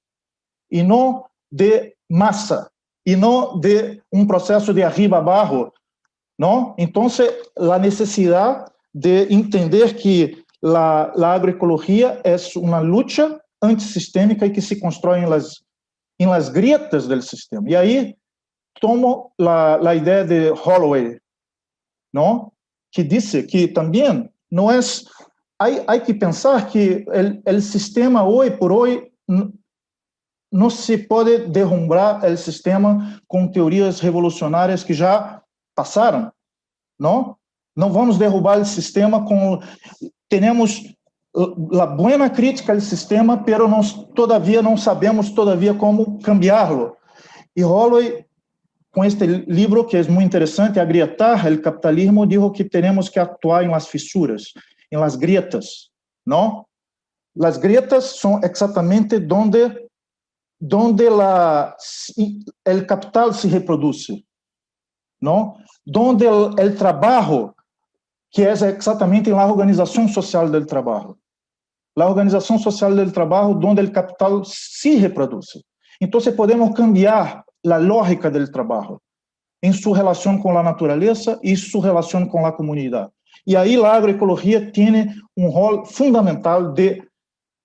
e não de massa, e não de um processo de arriba abaixo, não? Então, a necessidade de entender que a agroecologia é uma luta antissistêmica e que se constrói em las grietas do sistema. E aí tomo a ideia de Holloway, não? Que disse que também não é... Há que pensar que o sistema, hoje por hoje, não se pode derrumbar o sistema com teorias revolucionárias que já passaram, não? Não vamos derrubar o sistema com... Temos la buena crítica al sistema, pero todavía no sabemos cómo cambiarlo. Y Holloway, con este libro que es muy interesante, Agrietar el capitalismo, dijo que tenemos que actuar en las fisuras, en las grietas, ¿no? Las grietas son exactamente donde el capital se reproduce, ¿no? Donde el trabajo, que es exactamente en la organización social del trabajo. La organización social del trabajo donde el capital se reproduce. Entonces podemos cambiar la lógica del trabajo en su relación con la naturaleza y su relación con la comunidad. Y ahí la agroecología tiene un rol fundamental de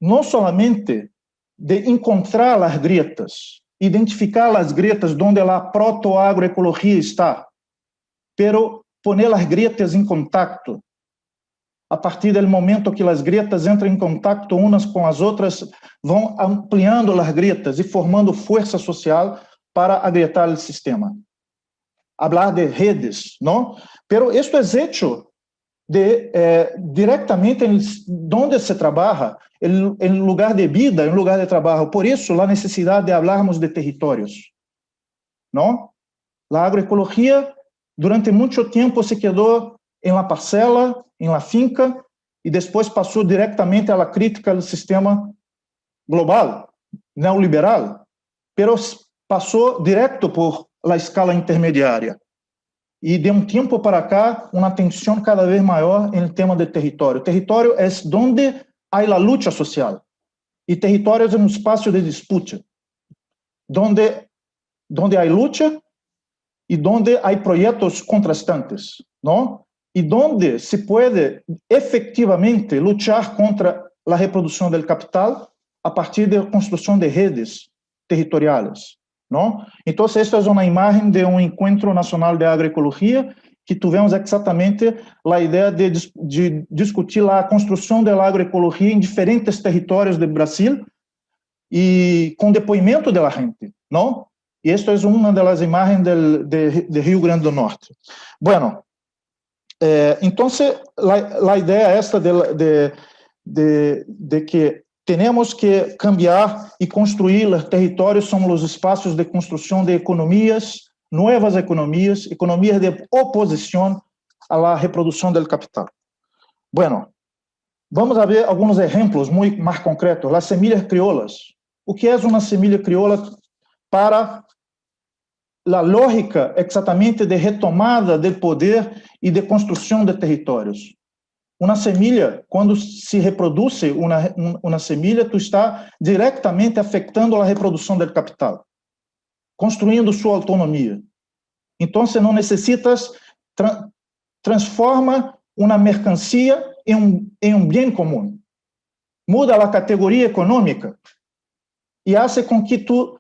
no solamente de encontrar las grietas, identificar las grietas donde la protoagroecología está, pero poner las grietas en contacto. A partir do momento que as grietas entram em contato umas com as outras, vão ampliando as grietas e formando força social para agrietar o sistema. Hablar de redes, ¿no? Pero esto es hecho directamente onde se trabalha, em lugar de vida, em lugar de trabalho. Por isso, a necessidade de hablarmos de territórios, ¿no? A agroecologia, durante muito tempo, se quedou em la parcela, em la finca, e depois passou diretamente à crítica do sistema global, neoliberal, pero passou direto por la escala intermediária. E de um tempo para cá, uma atenção cada vez maior em tema de território. Território é onde há a luta social. E território é um espaço de disputa, onde há luta e onde há projetos contrastantes, não? E onde se pode efetivamente lutar contra a reprodução do capital a partir da construção de redes territoriais, não? Então, esta é uma imagem de um encontro nacional de agroecologia que tivemos exatamente a ideia de discutir a construção da agroecologia em diferentes territórios do Brasil e com depoimento da gente, não? E esta é uma das imagens de Rio Grande do Norte. Bueno, então, a ideia é esta de que temos que cambiar e construir os territórios, são os espaços de construção de economias, novas economias de oposição à reprodução do capital. Bueno, vamos a ver alguns exemplos muito mais concretos. As semillas crioulas. O que é uma semilha crioula para a lógica exatamente de retomada do poder e de construção de territórios? Uma semilha, quando se reproduz uma semilha, tu está diretamente afetando a reprodução do capital, construindo sua autonomia. Então, não necessitas transforma uma mercancia em um bem comum. Muda a categoria econômica e faz com que tu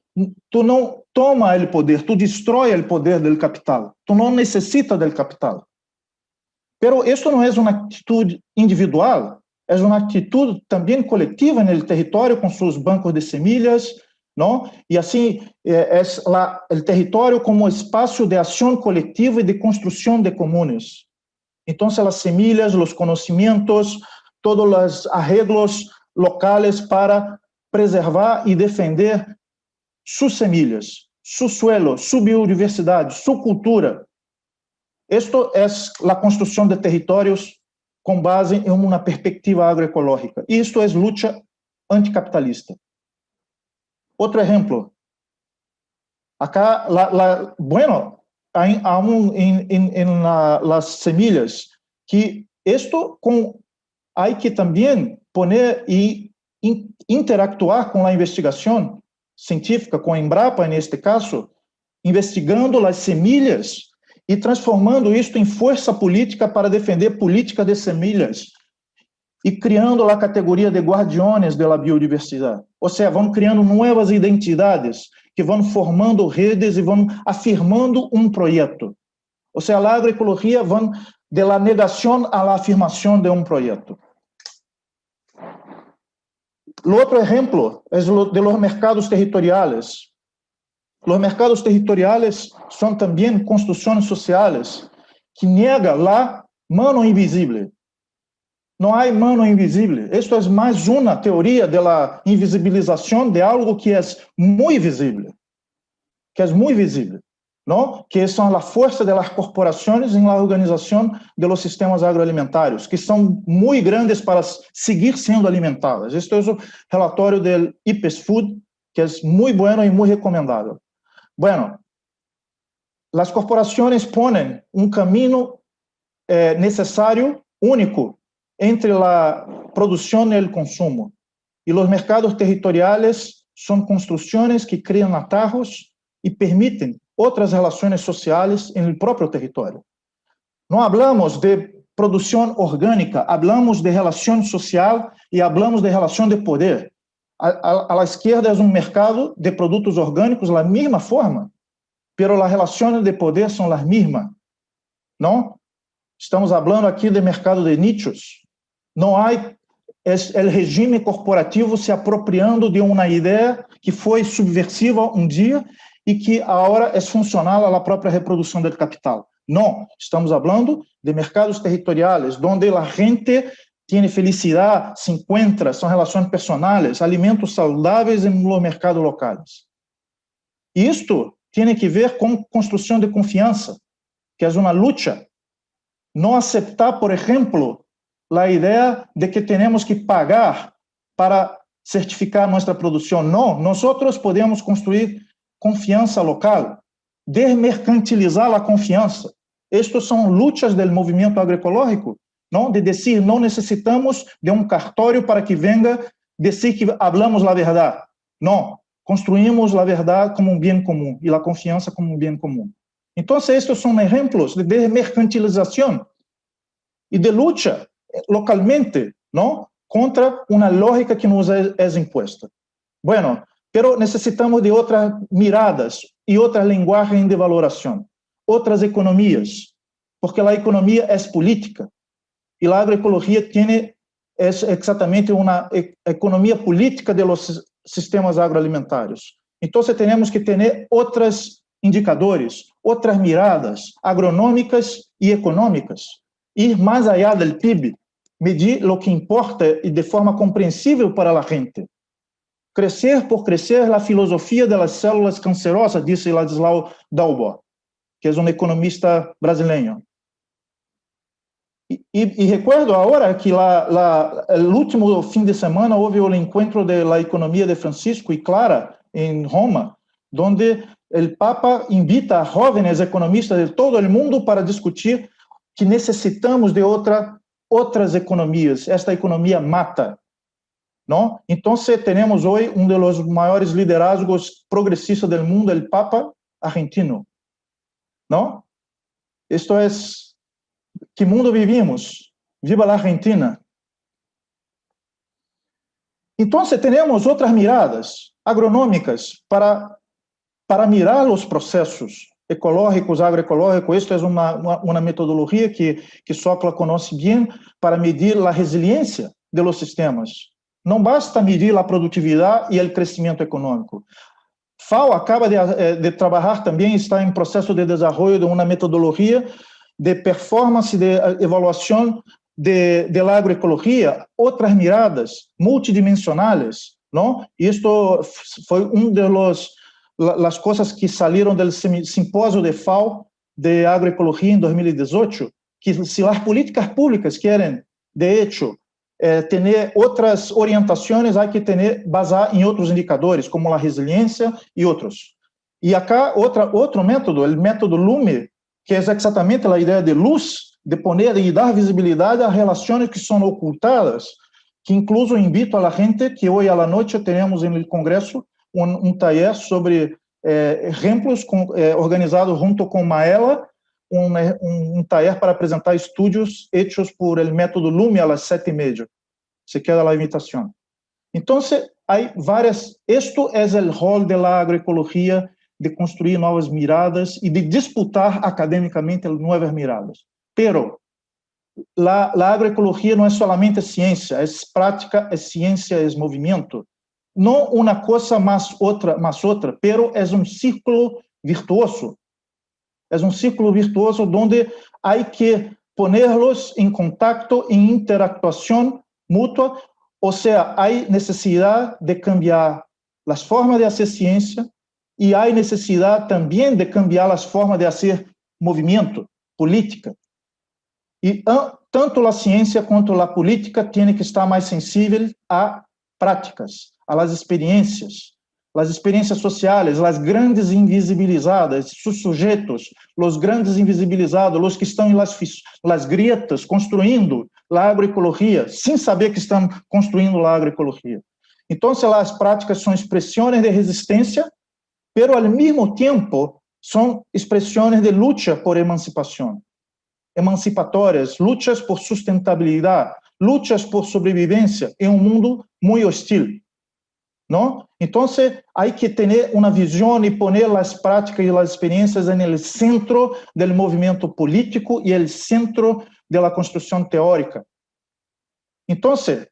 não toma o poder, tu destrói o poder do capital. Tu não necessita do capital. Pero isso não é uma atitude individual, é uma atitude também coletiva no território, com seus bancos de semillas, não? E assim, o território como espaço de ação coletiva e de construção de comunes. Então, as semillas, os conhecimentos, todos os arreglos locais para preservar e defender suas semillas, seu suelo, sua biodiversidade, sua cultura. Isto é a construção de territórios com base em uma perspectiva agroecológica. E isto é luta anticapitalista. Outro exemplo. Acá, bueno, há las semillas que isto há que também poner e interactuar com a investigação científica, com a Embrapa, neste caso, investigando as semillas e transformando isto em força política para defender política de semillas e criando a categoria de guardiões da biodiversidade. Ou seja, vão criando novas identidades que vão formando redes e vão afirmando um projeto. Ou seja, a agroecologia vão de la negação à afirmação de um projeto. O outro exemplo é de los mercados territoriales. Los mercados territoriales são também construções sociais que negam a mano invisível. No hay mano invisible. Esto es más una teoría de la invisibilización de algo que es muy visible, ¿no? Que son la fuerza de las corporaciones en la organización de los sistemas agroalimentarios, que son muy grandes para seguir siendo alimentadas. Esto es un relatório del IPES Food, que es muy bueno y muy recomendable. Bueno, las corporaciones ponen un camino necesario, único, entre la producción y el consumo. Y los mercados territoriales son construcciones que crean atajos y permiten otras relaciones sociales en el propio territorio. No hablamos de producción orgánica, hablamos de relación social y hablamos de relación de poder. A la izquierda es un mercado de productos orgánicos la misma forma, pero las relaciones de poder son las mismas, ¿no? Estamos hablando aqui de mercado de nichos. Não há o regime corporativo se apropriando de uma ideia que foi subversiva um dia e que agora é funcional à própria reprodução do capital. Não, estamos falando de mercados territoriais, onde a gente tem felicidade, se encontra, são relações personais, alimentos saudáveis em los mercados locais. Isto tem que ver com construção de confiança, que é uma luta. No aceptar, por ejemplo, la idea de que tenemos que pagar para certificar nuestra producción. No, nosotros podemos construir confianza local, desmercantilizar la confianza. Estos son luchas del movimiento agroecológico, ¿no? De decir, no necesitamos de un cartório para que venga decir que hablamos la verdad. No, construimos la verdad como un bien común y la confianza como un bien común. Entonces, estos son ejemplos de desmercantilización y de lucha localmente, ¿no? Contra una lógica que nos es impuesta. Bueno, pero necesitamos de otras miradas y otras lenguajes de valoración, otras economías, porque la economía es política y la agroecología es exactamente una economía política de los sistemas agroalimentarios. Entonces, tenemos que tener otros indicadores, otras miradas agronômicas y económicas, ir más allá del PIB, medir lo que importa y de forma comprensible para la gente. Crecer por crecer la filosofía de las células cancerosas, dice Ladislau Dalbó, que es un economista brasileño. Y recuerdo ahora que el último fin de semana houve el encuentro de la economía de Francisco y Clara en Roma, donde el Papa invita a jóvenes economistas de todo el mundo para discutir que necesitamos de otras economías. Esta economía mata, ¿no? Entonces tenemos hoy uno de los mayores liderazgos progresistas del mundo, el Papa argentino, ¿no? Esto es, ¿qué mundo vivimos? Viva la Argentina. Entonces tenemos otras miradas agronómicas para mirar los procesos ecológicos, agroecológicos. Esto es una metodología que Sócrates conoce bien para medir la resiliencia de los sistemas. No basta medir la productividad y el crecimiento económico. FAO acaba de trabajar también, está en proceso de desarrollo de una metodología de performance, de evaluación de la agroecología, otras miradas multidimensionales, ¿no? Y esto fue uno de las cosas que salieron del simposio de FAO de agroecología en 2018, que si las políticas públicas quieren, de hecho, tener otras orientaciones, hay que basar en otros indicadores, como la resiliencia y otros. Y acá otro método, el método LUME, que es exactamente la idea de luz, de poner y dar visibilidad a relaciones que son ocultadas, que incluso invito a la gente que hoy a la noche tenemos en el Congreso un taller sobre ejemplos organizado junto con Maela, un taller para presentar estudios hechos por el método LUME a las 7:30. Se queda la invitación. Entonces, hay varias, esto es el rol de la agroecología, de construir nuevas miradas y de disputar académicamente nuevas miradas. Pero la agroecología no es solamente ciencia, es práctica, es ciencia, es movimiento. No una cosa más otra, pero es un círculo virtuoso. Es un círculo virtuoso donde hay que ponerlos en contacto, en interactuación mutua. O sea, hay necesidad de cambiar las formas de hacer ciencia y hay necesidad también de cambiar las formas de hacer movimiento, política. Y tanto la ciencia como la política tienen que estar más sensibles a prácticas, a las experiencias sociales, las grandes invisibilizadas, sus sujetos, los grandes invisibilizados, los que están en las grietas construyendo la agroecología, sin saber que están construyendo la agroecología. Entonces, las prácticas son expresiones de resistencia, pero al mismo tiempo son expresiones de lucha por emancipación, emancipatorias, luchas por sustentabilidad, luchas por sobrevivencia en un mundo muy hostil, ¿no? Entonces, hay que tener una visión y poner las prácticas y las experiencias en el centro del movimiento político y el centro de la construcción teórica. Entonces,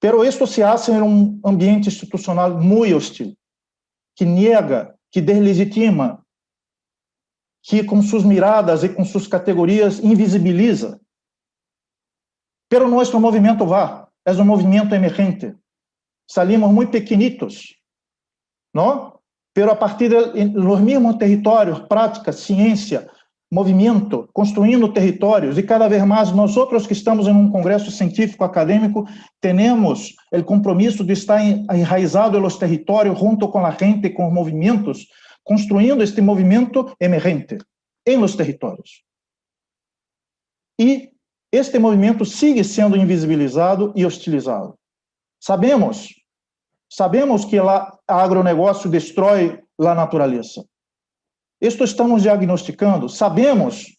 pero esto se hace en un ambiente institucional muy hostil, que niega, que deslegitima, que com suas miradas e com suas categorias invisibiliza. Pero nosso movimento é um movimento emergente. Salimos muito pequenitos, não? Pero a partir dos mesmos territórios, prática, ciência, movimento, construindo territórios, e cada vez mais nós outros que estamos em um congresso científico acadêmico, temos o compromisso de estar enraizado nos territórios, junto com a gente, com os movimentos, construindo este movimento emergente em los territórios. E este movimento sigue sendo invisibilizado e hostilizado. Sabemos que o agronegócio destrói a natureza. Isto estamos diagnosticando. Sabemos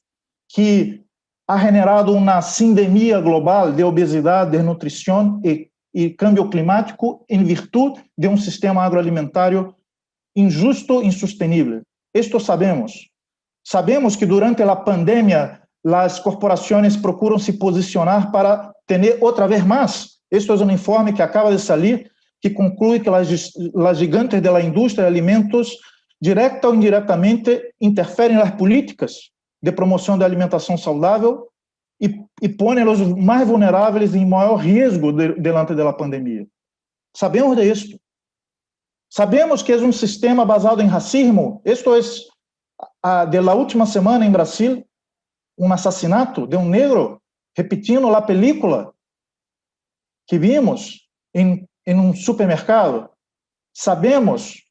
que ha generado uma sindemia global de obesidade, desnutrição e câmbio climático em virtude de um sistema agroalimentário injusto e insustenível. Isto sabemos. Sabemos que durante a pandemia as corporações procuram se posicionar para ter outra vez mais. Este é um informe que acaba de sair, que conclui que as gigantes da indústria de alimentos, direta ou indiretamente, interferem nas políticas de promoção da alimentação saudável e põem os mais vulneráveis em maior risco diante da pandemia. Sabemos disso. Sabemos que é um sistema basado em racismo. Isto é, de la última semana em Brasil, um assassinato de um negro, repetindo a película que vimos em um supermercado. Sabemos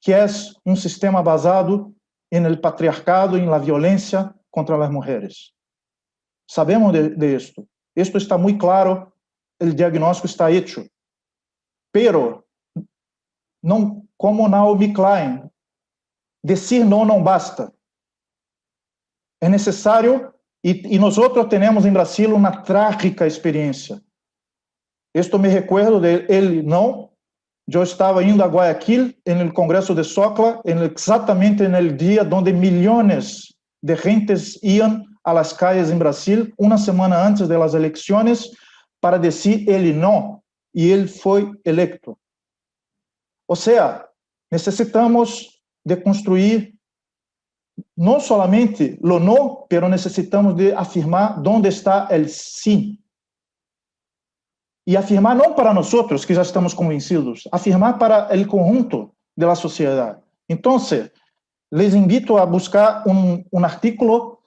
que é um sistema basado no patriarcado e na violência contra as mulheres. Sabemos de isto. Isto está muito claro, o diagnóstico está hecho. Pero, não, como Naomi Klein, dizer não basta. É necessário, e nós temos em Brasil uma trágica experiência. Isto me recuerdo de ele não. Eu estava indo a Guayaquil, no Congresso de Socla, exatamente no dia onde milhões de gentes iam a las calles em Brasil, uma semana antes das eleições, para dizer ele não, e ele foi eleito. Ou seja, necessitamos de construir não somente o não, pero necessitamos de afirmar onde está o sim. E afirmar não para nós outros, que já estamos convencidos, afirmar para o conjunto da sociedade. Então, les invito a buscar um artículo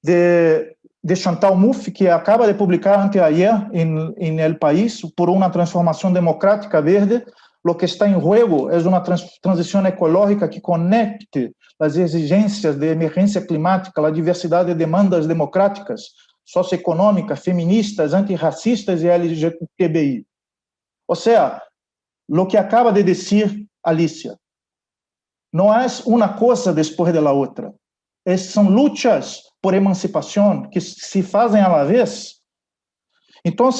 de Chantal Mouffe, que acaba de publicar anteayer em El País, por uma transformação democrática verde. Lo que está em jogo é uma transição ecológica que conecte as exigências de emergência climática, a diversidade de demandas democráticas, socioeconômicas, feministas, antirracistas e LGTBI. Ou seja, lo que acaba de dizer Alicia, não é uma coisa depois da outra. São lutas por emancipação que se fazem à la vez. Então,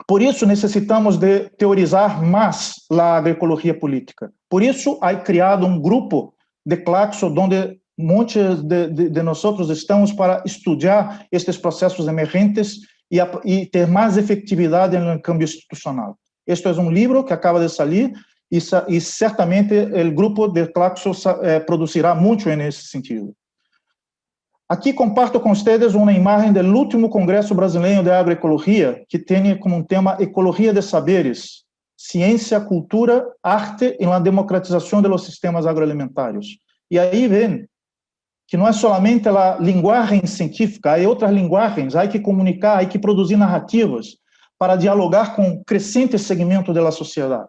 por isso necessitamos de teorizar mais a agroecologia política. Por isso, há criado um grupo de Claxo, onde muitos de nós estamos para estudar estes processos emergentes e ter mais efetividade no câmbio institucional. Este é um livro que acaba de sair e certamente o grupo de Claxo produzirá muito nesse sentido. Aqui comparto com vocês uma imagem do último Congresso Brasileiro de Agroecologia, que tem como tema Ecologia de Saberes, Ciência, Cultura, Arte e a Democratização dos Sistemas Agroalimentários. E aí ven que não é somente a linguagem científica, há outras linguagens, há que comunicar, há que produzir narrativas para dialogar com crescente segmento da sociedade.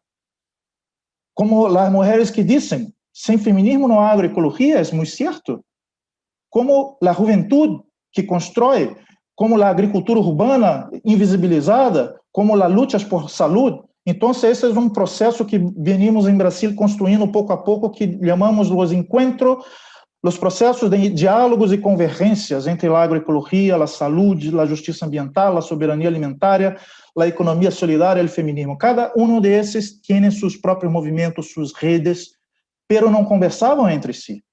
Como as mulheres que dizem, sem feminismo não há agroecologia, é muito certo. Como a juventude que constrói, como a agricultura urbana invisibilizada, como a luta por saúde. Então, esse é um processo que venimos em Brasil construindo pouco a pouco, que chamamos os encontros, os processos de diálogos e convergências entre a agroecologia, a saúde, a justiça ambiental, a soberania alimentar, a economia solidária e o feminismo. Cada um desses tem seus próprios movimentos, suas redes, pero não conversavam entre si.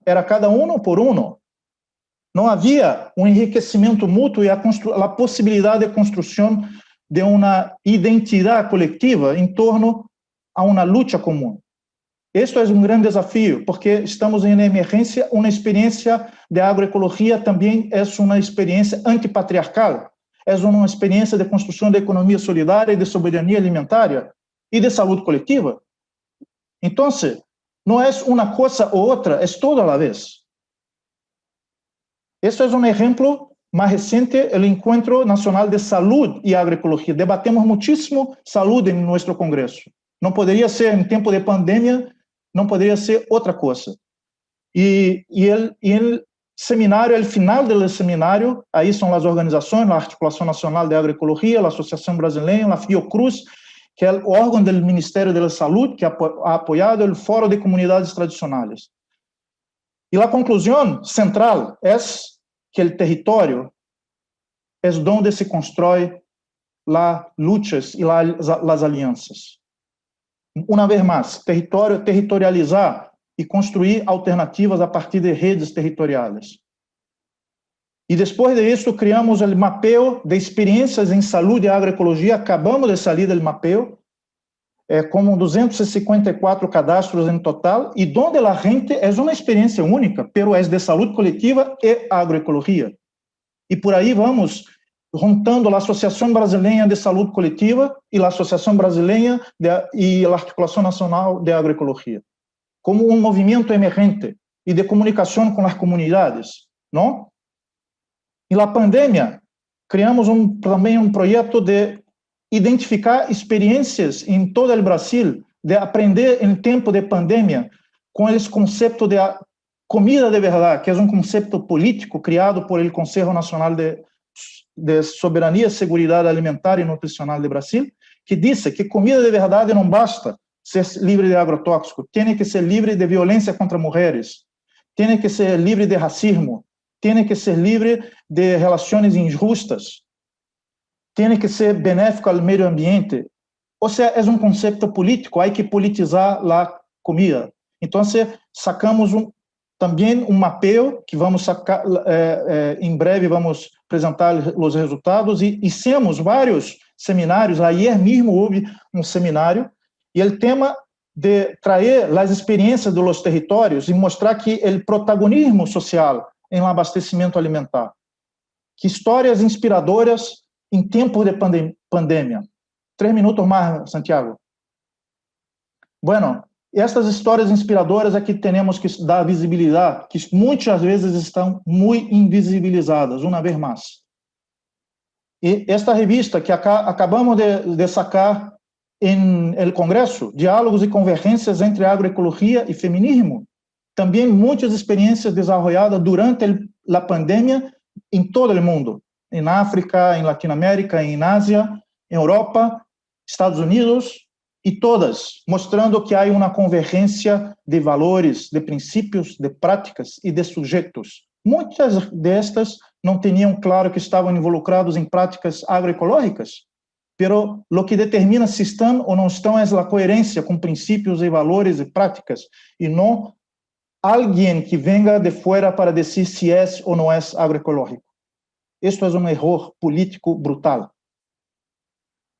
Era cada um por um. Não havia um enriquecimento mútuo e a possibilidade de construção de uma identidade coletiva em torno a uma luta comum. Este é um grande desafio, porque estamos em emergência. Uma experiência de agroecologia também é uma experiência antipatriarcal, é uma experiência de construção de economia solidária, de soberania alimentar e de saúde coletiva. Então, não é uma coisa ou outra, é toda a vez. Este é um exemplo mais recente, o Encontro Nacional de Saúde e Agroecologia. Debatemos muitíssimo saúde em nosso congresso. Não poderia ser em tempo de pandemia, não poderia ser outra coisa. E o seminário, ao final do seminário, aí são as organizações, a Articulação Nacional de Agroecologia, a Associação Brasileira, a Fiocruz, que é o órgão do Ministério da Saúde, que ha apoiado o Fórum de Comunidades Tradicionais. E a conclusão central é que o território é onde se constrói as lutas e as alianças. Uma vez mais, territorializar e construir alternativas a partir de redes territoriais. E depois disso, criamos o mapeio de experiências em saúde e agroecologia. Acabamos de sair do mapeio, com 254 cadastros em total, e onde a gente é uma experiência única, pero é de saúde coletiva e agroecologia. E por aí vamos juntando a Associação Brasileira de Saúde Coletiva e a Associação Brasileira e a Articulação Nacional de Agroecologia, como um movimento emergente e de comunicação com as comunidades, não? E na pandemia, criamos também um projeto de identificar experiências em todo o Brasil, de aprender em tempo de pandemia com esse conceito de comida de verdade, que é um conceito político criado por el Conselho Nacional de Soberania, Seguridade Alimentar e Nutricional de Brasil, que diz que comida de verdade não basta ser livre de agrotóxico, tem que ser livre de violência contra mulheres, tem que ser livre de racismo, tem que ser livre de relações injustas, tem que ser benéfico ao meio ambiente. Ou seja, é um conceito político, há que politizar a comida. Então, sacamos também um mapeio, que vamos sacar, em breve vamos apresentar os resultados, e hicimos vários seminários. Ayer mesmo houve um seminário, e o tema de trazer as experiências dos territórios e mostrar que o protagonismo social em abastecimento alimentar, que histórias inspiradoras em tempos de pandemia. 3 minutos mais, Santiago. Bueno, estas histórias inspiradoras é que temos que dar visibilidade, que muitas vezes estão muito invisibilizadas, uma vez mais. E esta revista que acabamos de sacar em el Congresso, Diálogos e Convergências entre Agroecologia e Feminismo, também muitas experiências desenvolvidas durante a pandemia em todo o mundo, em África, em Latinoamérica, em Ásia, em Europa, Estados Unidos, e todas mostrando que há uma convergência de valores, de princípios, de práticas e de sujeitos. Muitas destas não tinham claro que estavam involucrados em práticas agroecológicas, pero lo que determina se estão ou não estão é a coerência com princípios e valores e práticas, e não alguém que venga de fora para dizer se é ou não é agroecológico. Isto é um erro político brutal.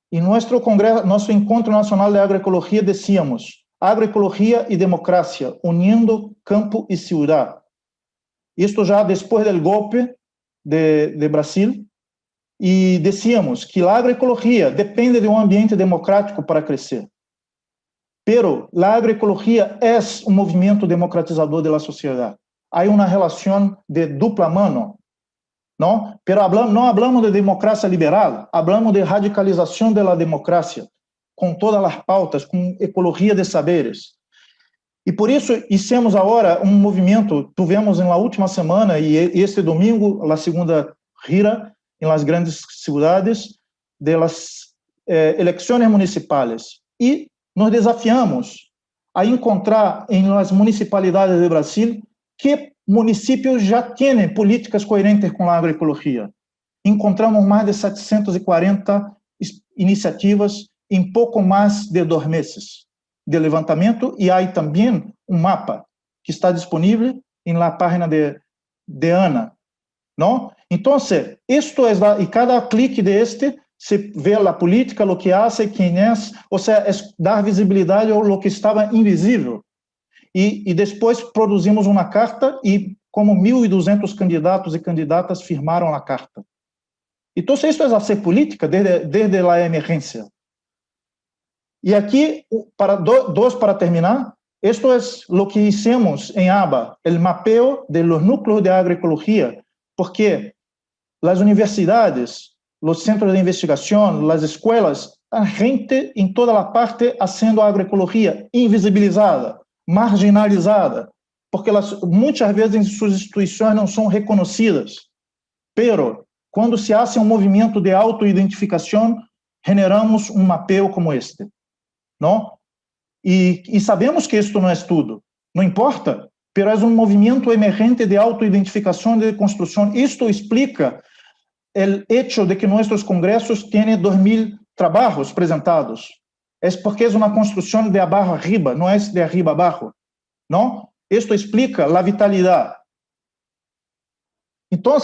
Em nosso Encontro Nacional de Agroecologia, decíamos: agroecologia e democracia, unindo campo e cidade. esto ya después del golpe de Brasil, y decíamos que la agroecología depende de un ambiente democrático para crecer. Pero la agroecología es un movimiento democratizador de la sociedad. Hay una relación de dupla mano, ¿no? Pero no hablamos de democracia liberal, hablamos de radicalización de la democracia, con todas las pautas, con ecología de saberes. E por isso hicimos agora um movimento, tivemos na última semana e este domingo a segunda gira em las grandes cidades de las eleições municipais e nos desafiamos a encontrar em las municipalidades de Brasil que municípios já têm políticas coerentes com a agroecologia. Encontramos mais de 740 iniciativas em pouco mais de 2 meses de levantamento, e há também um mapa que está disponível na página de Ana, não? Então, isto é, e cada clique deste se vê a política, o que hace, quem é, ou seja, é dar visibilidade ao que estava invisível. E depois produzimos uma carta e como 1.200 candidatos e candidatas firmaram a carta. Então, isto é fazer política desde a emergência. E aqui, para terminar, isto é o que hicimos em ABA, o mapeo de los núcleos de agroecologia, porque as universidades, os centros de investigação, as escolas, a gente em toda a parte fazendo agroecologia invisibilizada, marginalizada, porque muitas vezes suas instituições não são reconhecidas. Pero, quando se hace um movimento de autoidentificação, generamos um mapeo como este. Não? E sabemos que isto não é tudo, não importa, pero é um movimento emergente de autoidentificação e de construção. Isto explica o hecho de que nossos congressos têm 2.000 trabalhos apresentados. É porque é uma construção de abaixo arriba, não é de arriba abaixo. Não? Isto explica a vitalidade. Então,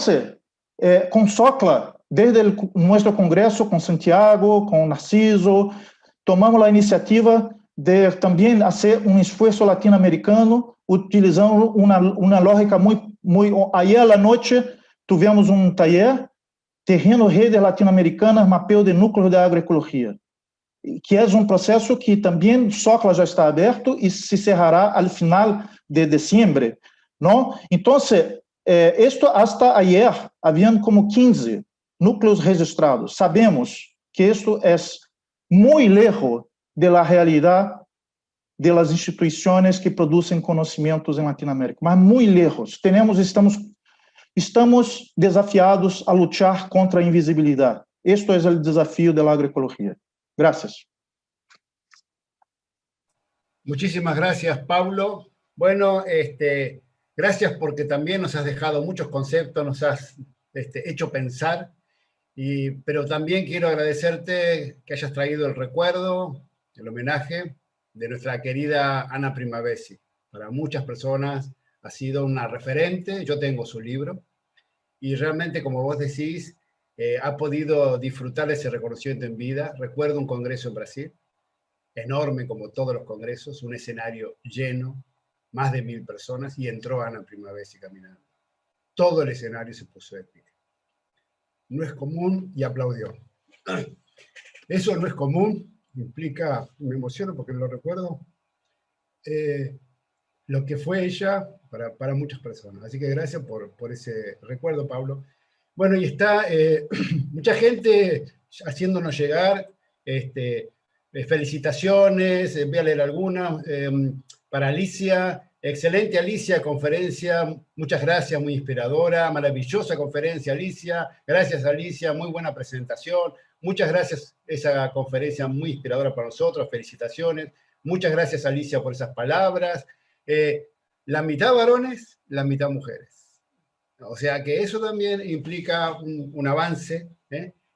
com Socla, desde nosso congresso, com Santiago, com Narciso, tomamos a iniciativa de também fazer um esforço latino-americano, utilizando uma lógica muito... Ayer à noite, tivemos um taller, Terreno Redes Latino-Americanas, Mapeio de Núcleos de Agroecologia, que é um processo que também Socla já está aberto e se cerrará ao final de dezembro. Não? Então, isto hasta ayer, haviam como 15 núcleos registrados. Sabemos que isto é muito lejos da realidade das instituições que produzem conhecimentos em Latinoamérica, mas muito lejos. Estamos desafiados a lutar contra a invisibilidade. Este é o desafio da agroecologia. Gracias. Muchísimas gracias, Pablo. Bueno, gracias porque también nos has dejado muchos conceptos, nos has hecho pensar. Pero también quiero agradecerte que hayas traído el recuerdo, el homenaje de nuestra querida Ana Primavesi. Para muchas personas ha sido una referente, yo tengo su libro, y realmente, como vos decís, ha podido disfrutar ese reconocimiento en vida. Recuerdo un congreso en Brasil, enorme como todos los congresos, un escenario lleno, más de 1.000 personas, y entró Ana Primavesi caminando. Todo el escenario se puso de pie. No es común, y aplaudió. Eso no es común, implica, me emociono porque lo recuerdo, lo que fue ella para muchas personas. Así que gracias por ese recuerdo, Pablo. Bueno, y está mucha gente haciéndonos llegar felicitaciones, voy a leer algunas, para Alicia. Excelente, Alicia, conferencia, muchas gracias, muy inspiradora, maravillosa conferencia, Alicia, gracias, Alicia, muy buena presentación, muchas gracias, esa conferencia muy inspiradora para nosotros, felicitaciones, muchas gracias, Alicia, por esas palabras, la mitad varones, la mitad mujeres, o sea que eso también implica un avance,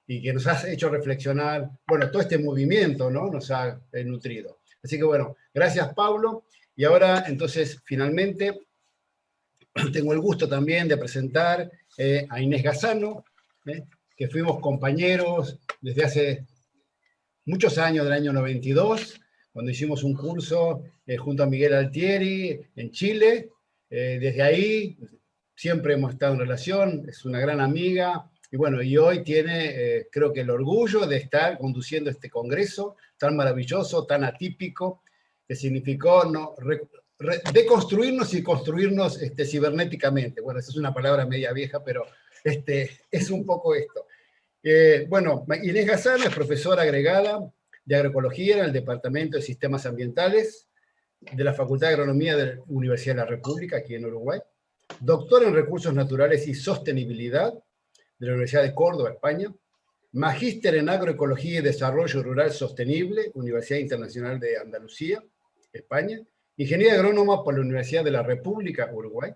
y que nos ha hecho reflexionar, bueno, todo este movimiento, ¿no?, nos ha nutrido. Así que bueno, gracias, Pablo. Y ahora, entonces, finalmente, tengo el gusto también de presentar a Inés Gassano, que fuimos compañeros desde hace muchos años, del año 92, cuando hicimos un curso junto a Miguel Altieri en Chile. Desde ahí siempre hemos estado en relación, es una gran amiga, y bueno, y hoy tiene, creo que el orgullo de estar conduciendo este congreso tan maravilloso, tan atípico, que significó deconstruirnos y construirnos cibernéticamente. Bueno, esa es una palabra media vieja, pero es un poco esto. Bueno, Inés Gassano es profesora agregada de agroecología en el Departamento de Sistemas Ambientales de la Facultad de Agronomía de la Universidad de la República, aquí en Uruguay, doctora en Recursos Naturales y Sostenibilidad de la Universidad de Córdoba, España, magíster en Agroecología y Desarrollo Rural Sostenible, Universidad Internacional de Andalucía, España, ingeniera agrónoma por la Universidad de la República, Uruguay,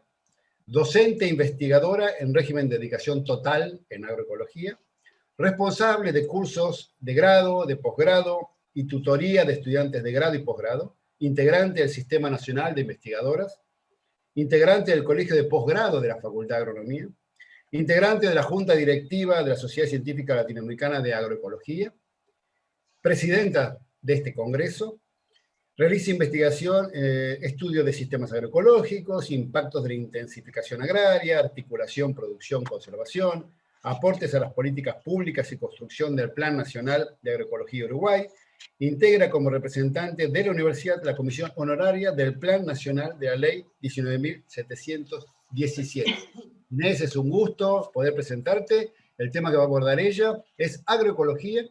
docente e investigadora en régimen de dedicación total en agroecología, responsable de cursos de grado, de posgrado y tutoría de estudiantes de grado y posgrado, integrante del Sistema Nacional de Investigadoras, integrante del Colegio de Posgrado de la Facultad de Agronomía, integrante de la Junta Directiva de la Sociedad Científica Latinoamericana de Agroecología, presidenta de este congreso, realiza investigación, estudio de sistemas agroecológicos, impactos de la intensificación agraria, articulación, producción, conservación, aportes a las políticas públicas y construcción del Plan Nacional de Agroecología Uruguay, integra como representante de la Universidad la Comisión Honoraria del Plan Nacional de la Ley 19.717. Inés, es un gusto poder presentarte. El tema que va a abordar ella es agroecología,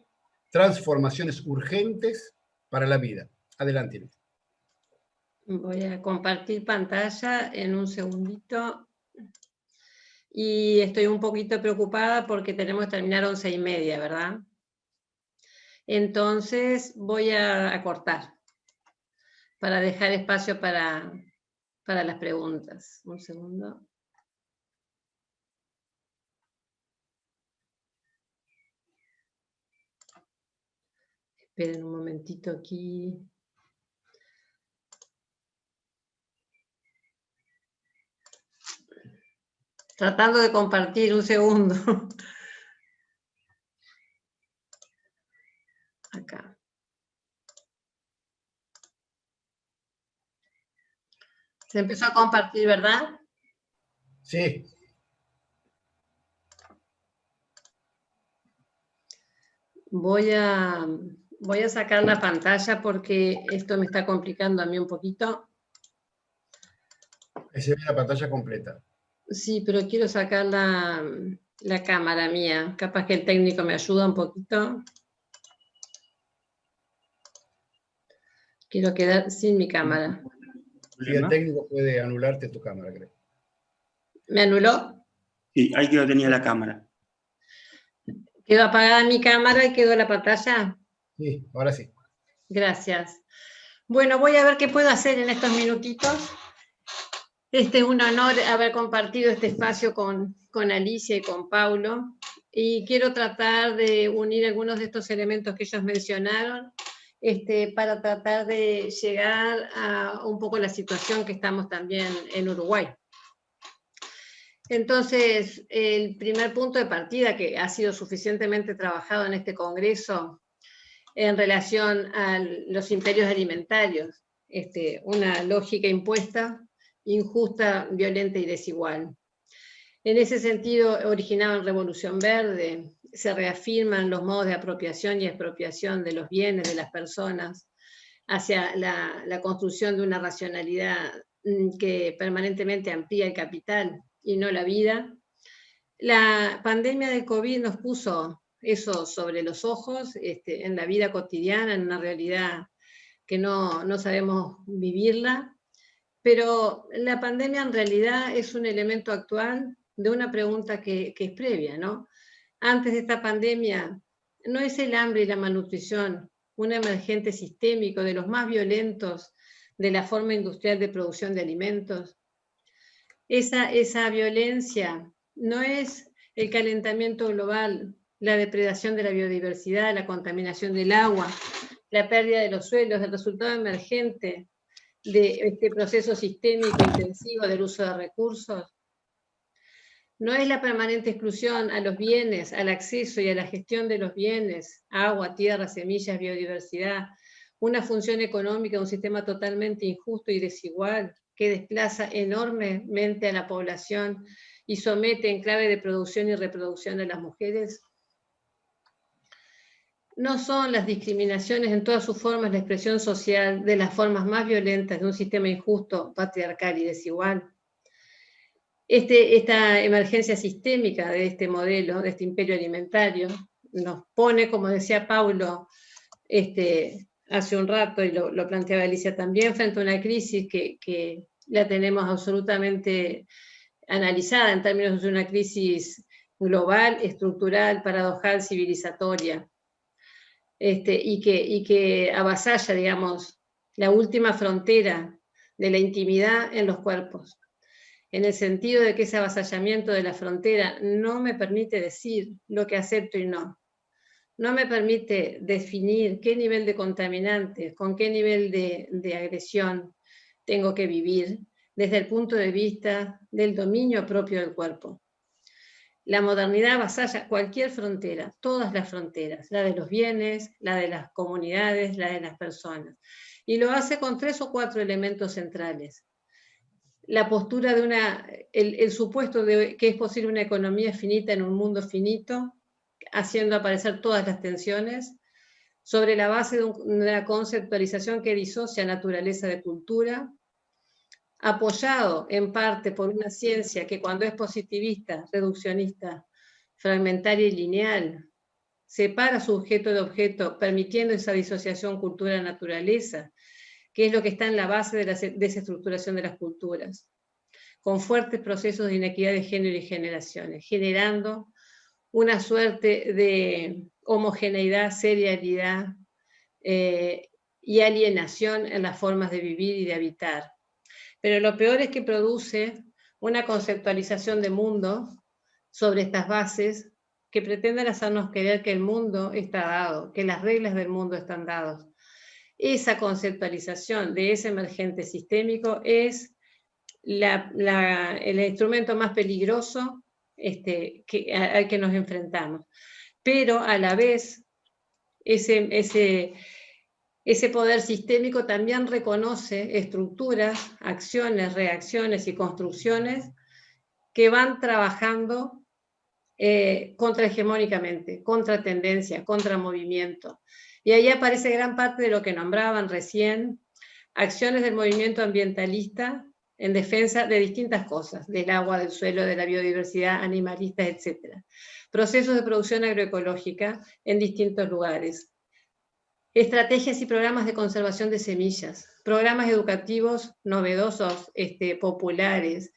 transformaciones urgentes para la vida. Adelante, Inés. Voy a compartir pantalla en un segundito. Y estoy un poquito preocupada porque tenemos que terminar 11:30, ¿verdad? Entonces voy a cortar para dejar espacio para las preguntas. Un segundo. Esperen un momentito aquí. Tratando de compartir, un segundo. Acá. Se empezó a compartir, ¿verdad? Sí. Voy a sacar la pantalla porque esto me está complicando a mí un poquito. Ahí se ve la pantalla completa. Sí, pero quiero sacar la cámara mía. Capaz que el técnico me ayuda un poquito. Quiero quedar sin mi cámara. Sí, el técnico puede anularte tu cámara, creo. ¿Me anuló? Sí, ahí quedó, tenía la cámara. ¿Quedó apagada mi cámara y quedó la pantalla? Sí, ahora sí. Gracias. Bueno, voy a ver qué puedo hacer en estos minutitos. Es un honor haber compartido este espacio con Alicia y con Paulo. Y quiero tratar de unir algunos de estos elementos que ellos mencionaron para tratar de llegar a un poco la situación que estamos también en Uruguay. Entonces, el primer punto de partida que ha sido suficientemente trabajado en este congreso en relación a los imperios alimentarios, una lógica impuesta, injusta, violenta y desigual. En ese sentido, originado en Revolución Verde, se reafirman los modos de apropiación y expropiación de los bienes de las personas hacia la construcción de una racionalidad que permanentemente amplía el capital y no la vida. La pandemia de COVID nos puso eso sobre los ojos, en la vida cotidiana, en una realidad que no sabemos vivirla, pero la pandemia en realidad es un elemento actual de una pregunta que es previa, ¿no? Antes de esta pandemia, ¿no es el hambre y la malnutrición un emergente sistémico de los más violentos de la forma industrial de producción de alimentos? Esa violencia no es el calentamiento global, la depredación de la biodiversidad, la contaminación del agua, la pérdida de los suelos, el resultado emergente de este proceso sistémico intensivo del uso de recursos. No es la permanente exclusión a los bienes, al acceso y a la gestión de los bienes, agua, tierra, semillas, biodiversidad, una función económica, un sistema totalmente injusto y desigual, que desplaza enormemente a la población y somete en clave de producción y reproducción a las mujeres? No son las discriminaciones en todas sus formas la expresión social de las formas más violentas de un sistema injusto, patriarcal y desigual. Esta emergencia sistémica de este modelo, de este imperio alimentario, nos pone, como decía Paulo hace un rato, y lo planteaba Alicia también, frente a una crisis que la tenemos absolutamente analizada en términos de una crisis global, estructural, paradojal, civilizatoria, y que avasalla, digamos, la última frontera de la intimidad en los cuerpos, en el sentido de que ese avasallamiento de la frontera no me permite decir lo que acepto y no. No me permite definir qué nivel de contaminantes, con qué nivel de agresión tengo que vivir desde el punto de vista del dominio propio del cuerpo. La modernidad avasalla cualquier frontera, todas las fronteras, la de los bienes, la de las comunidades, la de las personas. Y lo hace con 3 o 4 elementos centrales. La postura de el supuesto de que es posible una economía finita en un mundo finito, haciendo aparecer todas las tensiones, sobre la base de una conceptualización que disocia naturaleza de cultura, apoyado en parte por una ciencia que cuando es positivista, reduccionista, fragmentaria y lineal, separa sujeto de objeto, permitiendo esa disociación cultura-naturaleza, que es lo que está en la base de la desestructuración de las culturas, con fuertes procesos de inequidad de género y generaciones, generando una suerte de homogeneidad, serialidad y alienación en las formas de vivir y de habitar. Pero lo peor es que produce una conceptualización de mundo sobre estas bases que pretenden hacernos creer que el mundo está dado, que las reglas del mundo están dadas. Esa conceptualización de ese emergente sistémico es el instrumento más peligroso al que nos enfrentamos. Pero a la vez, ese poder sistémico también reconoce estructuras, acciones, reacciones y construcciones que van trabajando contrahegemónicamente, contra tendencia, contra movimiento. Y ahí aparece gran parte de lo que nombraban recién, acciones del movimiento ambientalista en defensa de distintas cosas, del agua, del suelo, de la biodiversidad, animalistas, etc. Procesos de producción agroecológica en distintos lugares. Estrategias y programas de conservación de semillas, programas educativos novedosos, populares,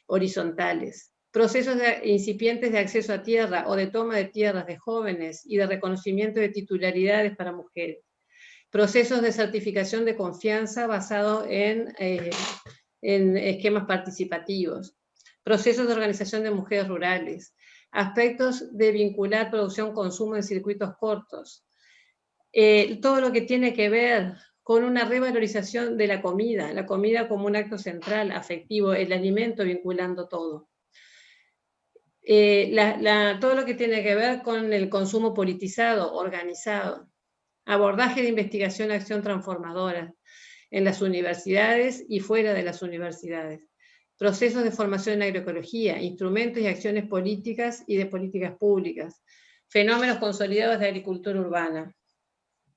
horizontales, procesos incipientes de acceso a tierra o de toma de tierras de jóvenes y de reconocimiento de titularidades para mujeres, procesos de certificación de confianza basados en esquemas participativos, procesos de organización de mujeres rurales, aspectos de vincular producción-consumo en circuitos cortos, todo lo que tiene que ver con una revalorización de la comida como un acto central, afectivo, el alimento vinculando todo. Todo lo que tiene que ver con el consumo politizado, organizado, abordaje de investigación, acción transformadora en las universidades y fuera de las universidades, procesos de formación en agroecología, instrumentos y acciones políticas y de políticas públicas, fenómenos consolidados de agricultura urbana.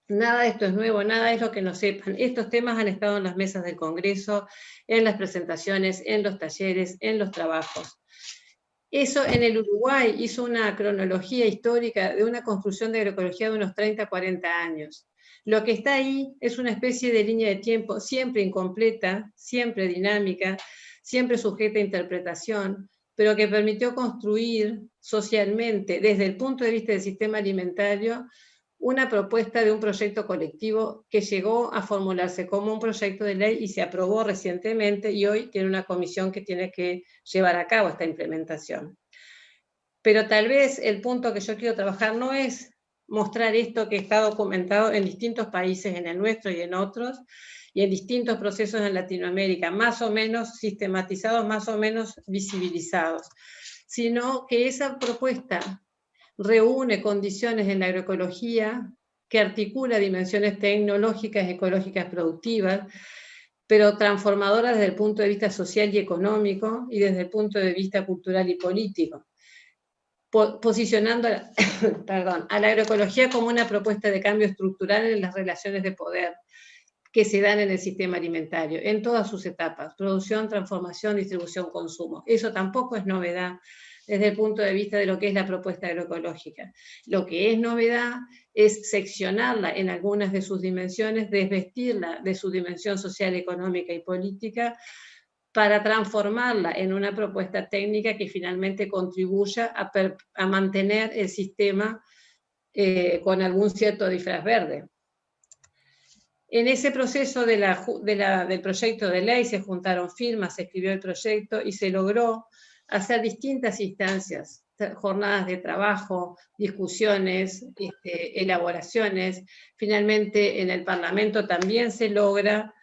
Nada de esto es nuevo, nada es lo que no sepan. Estos temas han estado en las mesas del Congreso, en las presentaciones, en los talleres, en los trabajos. Eso en el Uruguay hizo una cronología histórica de una construcción de agroecología de unos 30, 40 años. Lo que está ahí es una especie de línea de tiempo siempre incompleta, siempre dinámica, siempre sujeta a interpretación, pero que permitió construir socialmente, desde el punto de vista del sistema alimentario, una propuesta de un proyecto colectivo que llegó a formularse como un proyecto de ley y se aprobó recientemente y hoy tiene una comisión que tiene que llevar a cabo esta implementación. Pero tal vez el punto que yo quiero trabajar no es mostrar esto que está documentado en distintos países, en el nuestro y en otros, y en distintos procesos en Latinoamérica, más o menos sistematizados, más o menos visibilizados, sino que esa propuesta reúne condiciones en la agroecología que articula dimensiones tecnológicas, ecológicas, productivas, pero transformadora desde el punto de vista social y económico y desde el punto de vista cultural y político, posicionando a la agroecología como una propuesta de cambio estructural en las relaciones de poder que se dan en el sistema alimentario, en todas sus etapas: producción, transformación, distribución, consumo. Eso tampoco es novedad desde el punto de vista de lo que es la propuesta agroecológica. Lo que es novedad es seccionarla en algunas de sus dimensiones, desvestirla de su dimensión social, económica y política, para transformarla en una propuesta técnica que finalmente contribuya a mantener el sistema con algún cierto disfraz verde. En ese proceso del proyecto de ley se juntaron firmas, se escribió el proyecto y se logró hacer distintas instancias, jornadas de trabajo, discusiones, elaboraciones. Finalmente en el Parlamento también se logra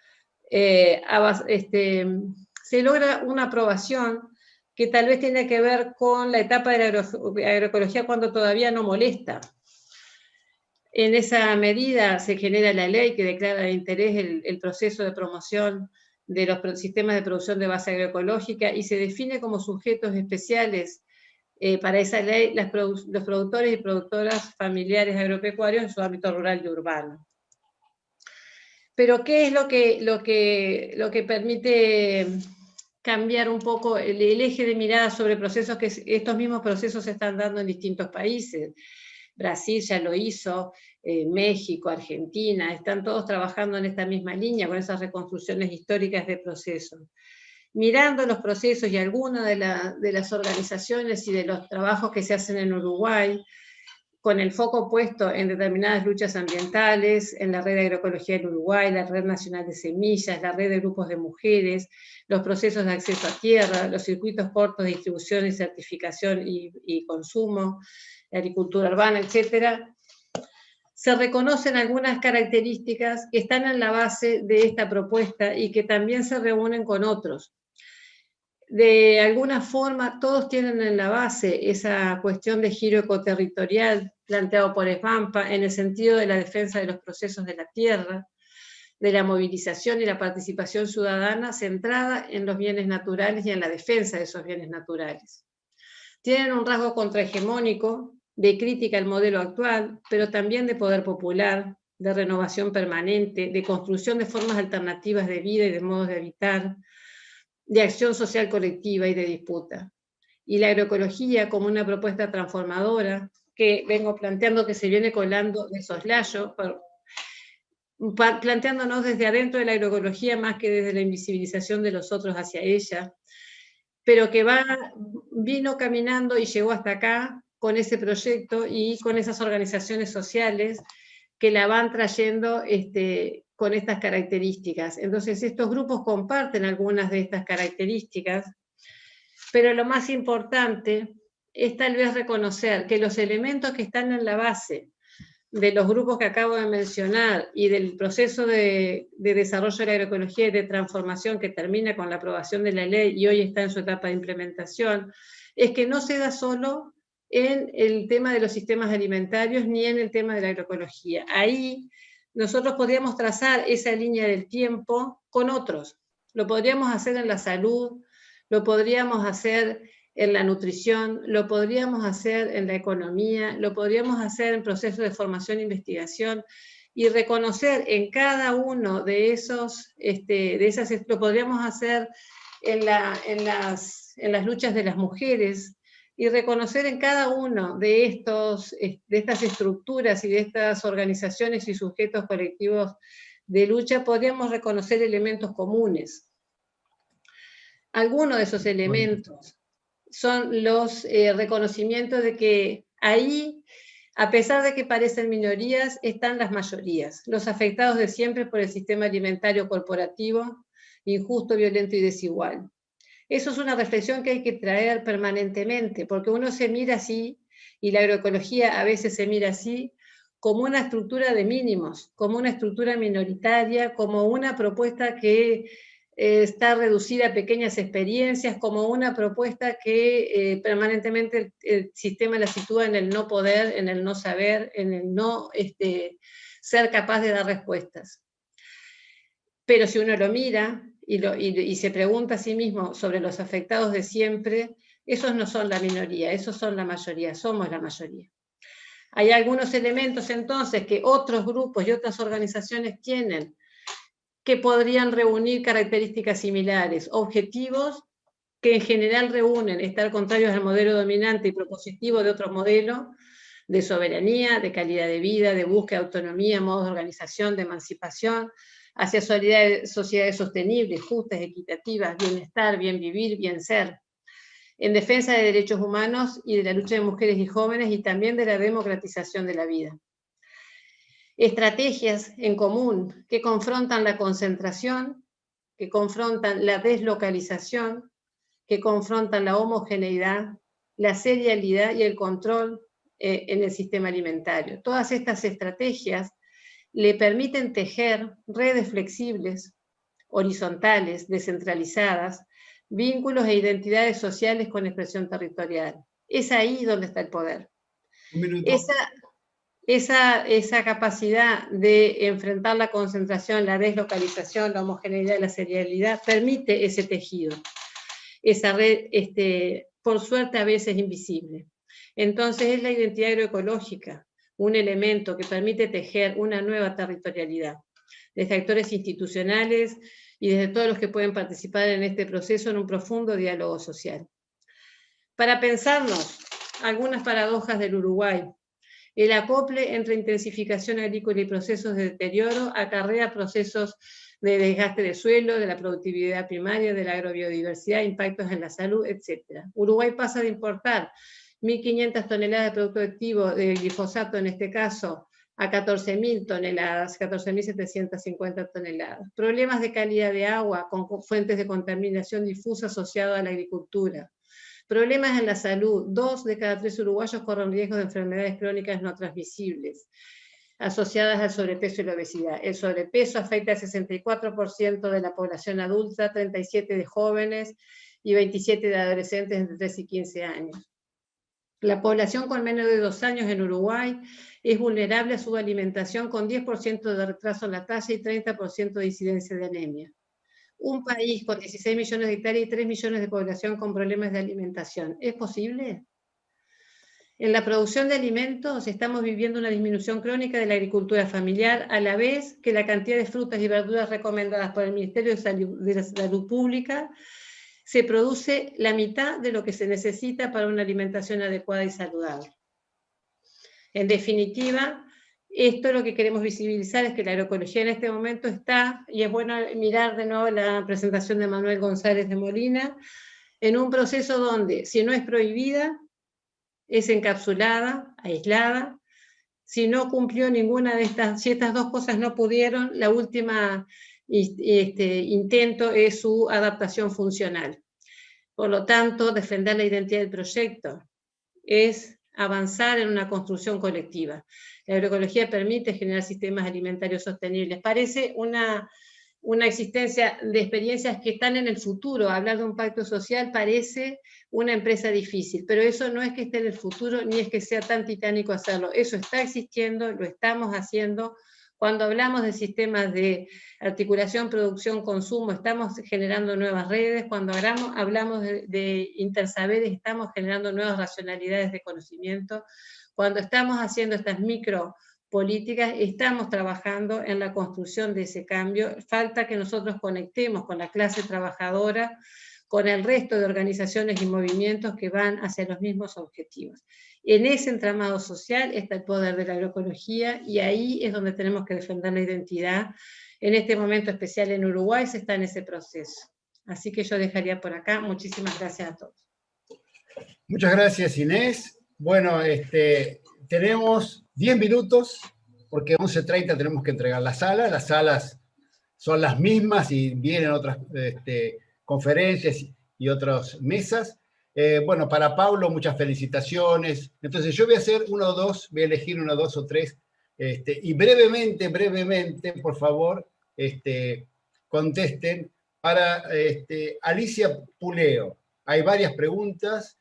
una aprobación que tal vez tiene que ver con la etapa de la agroecología cuando todavía no molesta. En esa medida se genera la ley que declara de interés el proceso de promoción de los sistemas de producción de base agroecológica y se define como sujetos especiales para esa ley los productores y productoras familiares agropecuarios en su ámbito rural y urbano. Pero ¿qué es lo que permite cambiar un poco el eje de mirada sobre procesos que estos mismos procesos se están dando en distintos países? Brasil ya lo hizo, México, Argentina, están todos trabajando en esta misma línea con esas reconstrucciones históricas de procesos. Mirando los procesos y algunas de las organizaciones y de los trabajos que se hacen en Uruguay, con el foco puesto en determinadas luchas ambientales, en la Red de Agroecología del Uruguay, la Red Nacional de Semillas, la Red de Grupos de Mujeres, los procesos de acceso a tierra, los circuitos cortos de distribución y certificación y consumo, la agricultura urbana, etc., se reconocen algunas características que están en la base de esta propuesta y que también se reúnen con otros. De alguna forma, todos tienen en la base esa cuestión de giro ecoterritorial planteado por Svampa en el sentido de la defensa de los procesos de la tierra, de la movilización y la participación ciudadana centrada en los bienes naturales y en la defensa de esos bienes naturales. Tienen un rasgo contrahegemónico de crítica al modelo actual, pero también de poder popular, de renovación permanente, de construcción de formas alternativas de vida y de modos de habitar, de acción social colectiva y de disputa. Y la agroecología como una propuesta transformadora que vengo planteando, que se viene colando de soslayo, planteándonos desde adentro de la agroecología más que desde la invisibilización de los otros hacia ella, pero que vino caminando y llegó hasta acá con ese proyecto y con esas organizaciones sociales que la van trayendo con estas características. Entonces estos grupos comparten algunas de estas características, pero lo más importante es tal vez reconocer que los elementos que están en la base de los grupos que acabo de mencionar y del proceso de desarrollo de la agroecología y de transformación que termina con la aprobación de la ley y hoy está en su etapa de implementación, es que no se da solo en el tema de los sistemas alimentarios ni en el tema de la agroecología. Ahí nosotros podríamos trazar esa línea del tiempo con otros. Lo podríamos hacer en la salud, lo podríamos hacer en la nutrición, lo podríamos hacer en la economía, lo podríamos hacer en procesos de formación e investigación y reconocer en cada uno de esos, lo podríamos hacer en las luchas de las mujeres y reconocer en cada uno de estas estructuras y de estas organizaciones y sujetos colectivos de lucha, podríamos reconocer elementos comunes. Algunos de esos elementos son los reconocimientos de que ahí, a pesar de que parecen minorías, están las mayorías, los afectados de siempre por el sistema alimentario corporativo, injusto, violento y desigual. Eso es una reflexión que hay que traer permanentemente, porque uno se mira así, y la agroecología a veces se mira así, como una estructura de mínimos, como una estructura minoritaria, como una propuesta que está reducida a pequeñas experiencias, como una propuesta que permanentemente el sistema la sitúa en el no poder, en el no saber, en el no ser capaz de dar respuestas. Pero si uno lo mira y se pregunta a sí mismo sobre los afectados de siempre, esos no son la minoría, esos son la mayoría, somos la mayoría. Hay algunos elementos entonces que otros grupos y otras organizaciones tienen que podrían reunir características similares, objetivos que en general reúnen estar contrarios al modelo dominante y propositivo de otros modelos de soberanía, de calidad de vida, de búsqueda de autonomía, modos de organización, de emancipación, hacia sociedades sostenibles, justas, equitativas, bienestar, bien vivir, bien ser, en defensa de derechos humanos y de la lucha de mujeres y jóvenes y también de la democratización de la vida. Estrategias en común que confrontan la concentración, que confrontan la deslocalización, que confrontan la homogeneidad, la serialidad y el control en el sistema alimentario. Todas estas estrategias le permiten tejer redes flexibles, horizontales, descentralizadas, vínculos e identidades sociales con expresión territorial. Es ahí donde está el poder. Un minuto. Esa capacidad de enfrentar la concentración, la deslocalización, la homogeneidad y la serialidad permite ese tejido. Esa red, por suerte, a veces invisible. Entonces es la identidad agroecológica, un elemento que permite tejer una nueva territorialidad, desde actores institucionales y desde todos los que pueden participar en este proceso en un profundo diálogo social. Para pensarnos algunas paradojas del Uruguay, el acople entre intensificación agrícola y procesos de deterioro acarrea procesos de desgaste de suelo, de la productividad primaria, de la agrobiodiversidad, impactos en la salud, etc. Uruguay pasa de importar 1.500 toneladas de producto activo de glifosato, en este caso, a 14.000 toneladas, 14.750 toneladas. Problemas de calidad de agua con fuentes de contaminación difusa asociadas a la agricultura. Problemas en la salud. 2 de cada 3 uruguayos corren riesgo de enfermedades crónicas no transmisibles asociadas al sobrepeso y la obesidad. El sobrepeso afecta al 64% de la población adulta, 37% de jóvenes y 27% de adolescentes entre 3 y 15 años. La población con menos de 2 años en Uruguay es vulnerable a su alimentación con 10% de retraso en la talla y 30% de incidencia de anemia. Un país con 16 millones de hectáreas y 3 millones de población con problemas de alimentación. ¿Es posible? En la producción de alimentos estamos viviendo una disminución crónica de la agricultura familiar, a la vez que la cantidad de frutas y verduras recomendadas por el Ministerio de Salud Pública se produce la mitad de lo que se necesita para una alimentación adecuada y saludable. En definitiva, esto lo que queremos visibilizar es que la agroecología en este momento está, y es bueno mirar de nuevo la presentación de Manuel González de Molina, en un proceso donde, si no es prohibida, es encapsulada, aislada. Si no cumplió ninguna de estas, si estas dos cosas no pudieron, la última intento es su adaptación funcional. Por lo tanto, defender la identidad del proyecto es avanzar en una construcción colectiva. La agroecología permite generar sistemas alimentarios sostenibles. Parece una existencia de experiencias que están en el futuro. Hablar de un pacto social parece una empresa difícil, pero eso no es que esté en el futuro, ni es que sea tan titánico hacerlo. Eso está existiendo, lo estamos haciendo. Cuando hablamos de sistemas de articulación, producción, consumo, estamos generando nuevas redes. Cuando hablamos de intersaberes, estamos generando nuevas racionalidades de conocimiento. Cuando estamos haciendo estas micropolíticas, estamos trabajando en la construcción de ese cambio. Falta que nosotros conectemos con la clase trabajadora, con el resto de organizaciones y movimientos que van hacia los mismos objetivos. En ese entramado social está el poder de la agroecología y ahí es donde tenemos que defender la identidad. En este momento especial en Uruguay se está en ese proceso. Así que yo dejaría por acá. Muchísimas gracias a todos. Muchas gracias, Inés. Bueno, tenemos 10 minutos, porque 11:30 tenemos que entregar la sala. Las salas son las mismas y vienen otras conferencias y otras mesas. Bueno, para Pablo, muchas felicitaciones. Entonces, yo voy a hacer voy a elegir 1, 2 o 3, y brevemente, por favor, contesten. Para Alicia Puleo, hay varias preguntas,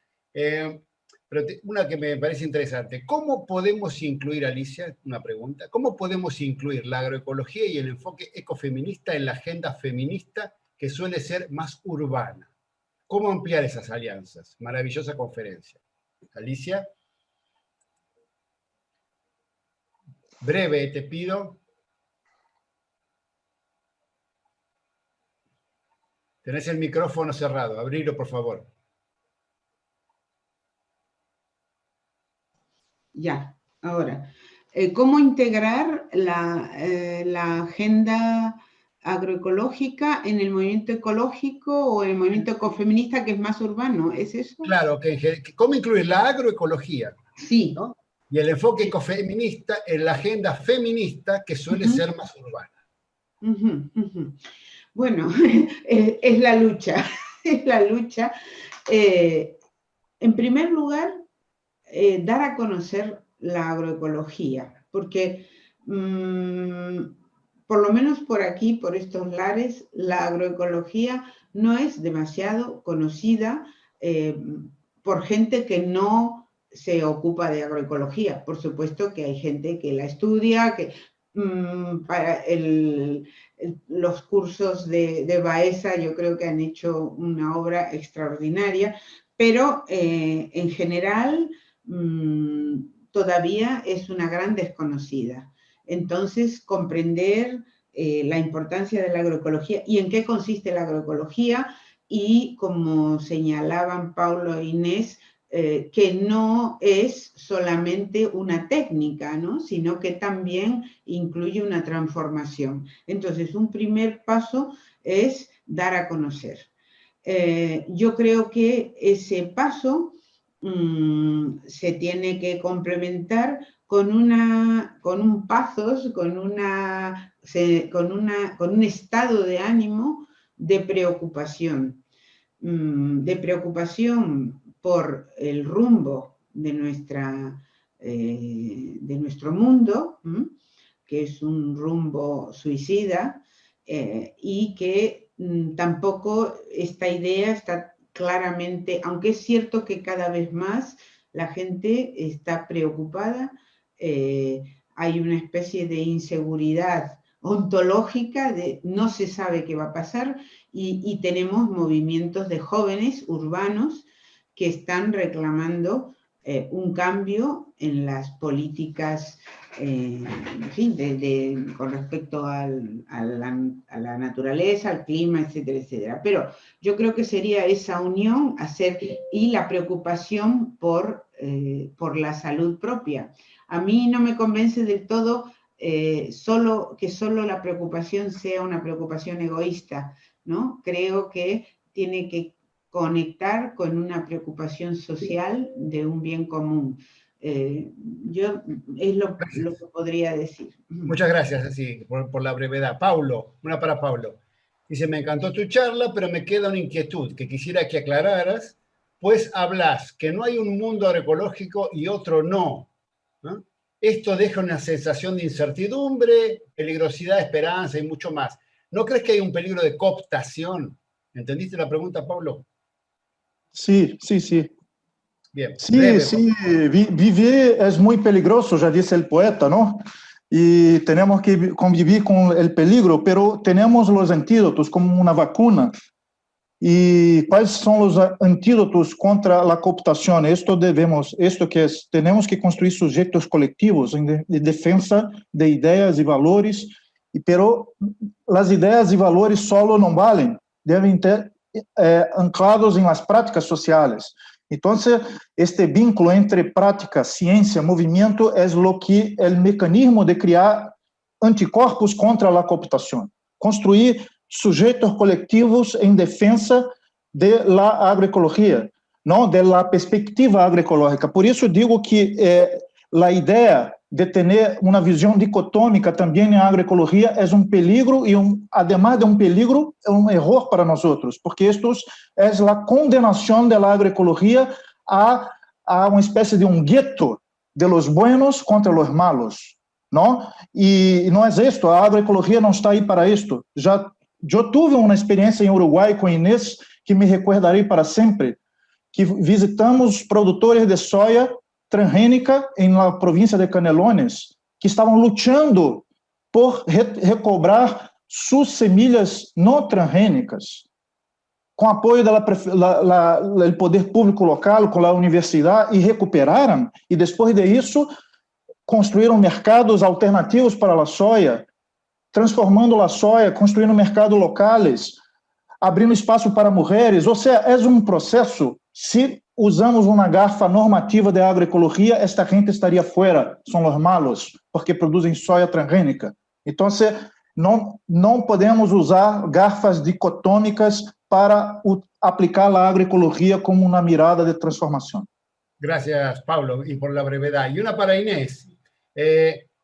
pero una que me parece interesante. ¿Cómo podemos incluir, Alicia, una pregunta, cómo podemos incluir la agroecología y el enfoque ecofeminista en la agenda feminista que suele ser más urbana? ¿Cómo ampliar esas alianzas? Maravillosa conferencia. Alicia. Breve, te pido. Tenés el micrófono cerrado. Abrilo, por favor. Ya, ahora. ¿Cómo integrar la agenda agroecológica en el movimiento ecológico o el movimiento ecofeminista que es más urbano? ¿Es eso? Claro, ¿cómo incluir la agroecología? Sí. ¿No? Y el enfoque ecofeminista en la agenda feminista que suele ser más urbana. Bueno, es la lucha, es la lucha. En primer lugar, dar a conocer la agroecología, porque por lo menos por aquí, por estos lares, la agroecología no es demasiado conocida por gente que no se ocupa de agroecología. Por supuesto que hay gente que la estudia, que para los cursos de Baeza yo creo que han hecho una obra extraordinaria, pero en general todavía es una gran desconocida. Entonces, comprender la importancia de la agroecología y en qué consiste la agroecología y, como señalaban Paulo e Inés, que no es solamente una técnica, ¿no? Sino que también incluye una transformación. Entonces, un primer paso es dar a conocer. Yo creo que ese paso se tiene que complementar con un pathos, con un estado de ánimo de preocupación por el rumbo de nuestro mundo, que es un rumbo suicida, y que tampoco esta idea está claramente, aunque es cierto que cada vez más la gente está preocupada, hay una especie de inseguridad ontológica, no se sabe qué va a pasar, y tenemos movimientos de jóvenes urbanos que están reclamando un cambio en las políticas, en fin, con respecto a la naturaleza, al clima, etcétera, etcétera. Pero yo creo que sería esa unión y la preocupación por la salud propia. A mí no me convence del todo que solo la preocupación sea una preocupación egoísta, ¿no? Creo que tiene que conectar con una preocupación social de un bien común. Yo es lo que podría decir. Muchas gracias, así, por la brevedad. Paulo, una para Paulo. Dice, me encantó tu charla, pero me queda una inquietud que quisiera que aclararas, pues hablas que no hay un mundo agroecológico y otro no, ¿no? Esto deja una sensación de incertidumbre, peligrosidad, esperanza y mucho más. ¿No crees que hay un peligro de cooptación? ¿Entendiste la pregunta, Paulo? Sí. Bien. Sí, vivir es muy peligroso, ya dice el poeta, ¿no? Y tenemos que convivir con el peligro, pero tenemos los antídotos como una vacuna. ¿Y cuáles son los antídotos contra la cooptación? Tenemos que construir sujetos colectivos en defensa de ideas y valores, pero las ideas y valores solo no valen, deben estar anclados en las prácticas sociales. Entonces, este vínculo entre práctica, ciencia, movimiento es lo que el mecanismo de crear anticorpos contra la cooptación. Construir sujetos colectivos en defensa de la agroecología, ¿no? De la perspectiva agroecológica. Por eso digo que la idea de tener una visión dicotómica también en agroecología es un peligro y además de un peligro, es un error para nosotros, porque esto es la condenación de la agroecología a una especie de un gueto de los buenos contra los malos, ¿no? Y no es esto, la agroecología no está ahí para esto. Yo tuve una experiencia en Uruguay con Inés que me recordaré para siempre. que visitamos produtores de soja transgênica em la província de Canelones, que estavam lutando por recobrar suas semillas não transgênicas, com apoio do poder público local, com a universidade, e recuperaram, e depois disso construíram mercados alternativos para a soja, transformando a soja, construindo mercados locais, abrindo espaço para mulheres. Ou seja, é um processo. Se usamos uma garfa normativa de agroecologia, esta gente estaria fora, são os malos, porque produzem soja transgênica. Então, não podemos usar garfas dicotômicas para aplicar a agroecologia como uma mirada de transformação. Gracias, Pablo, y por la brevedad. Y una para Inés.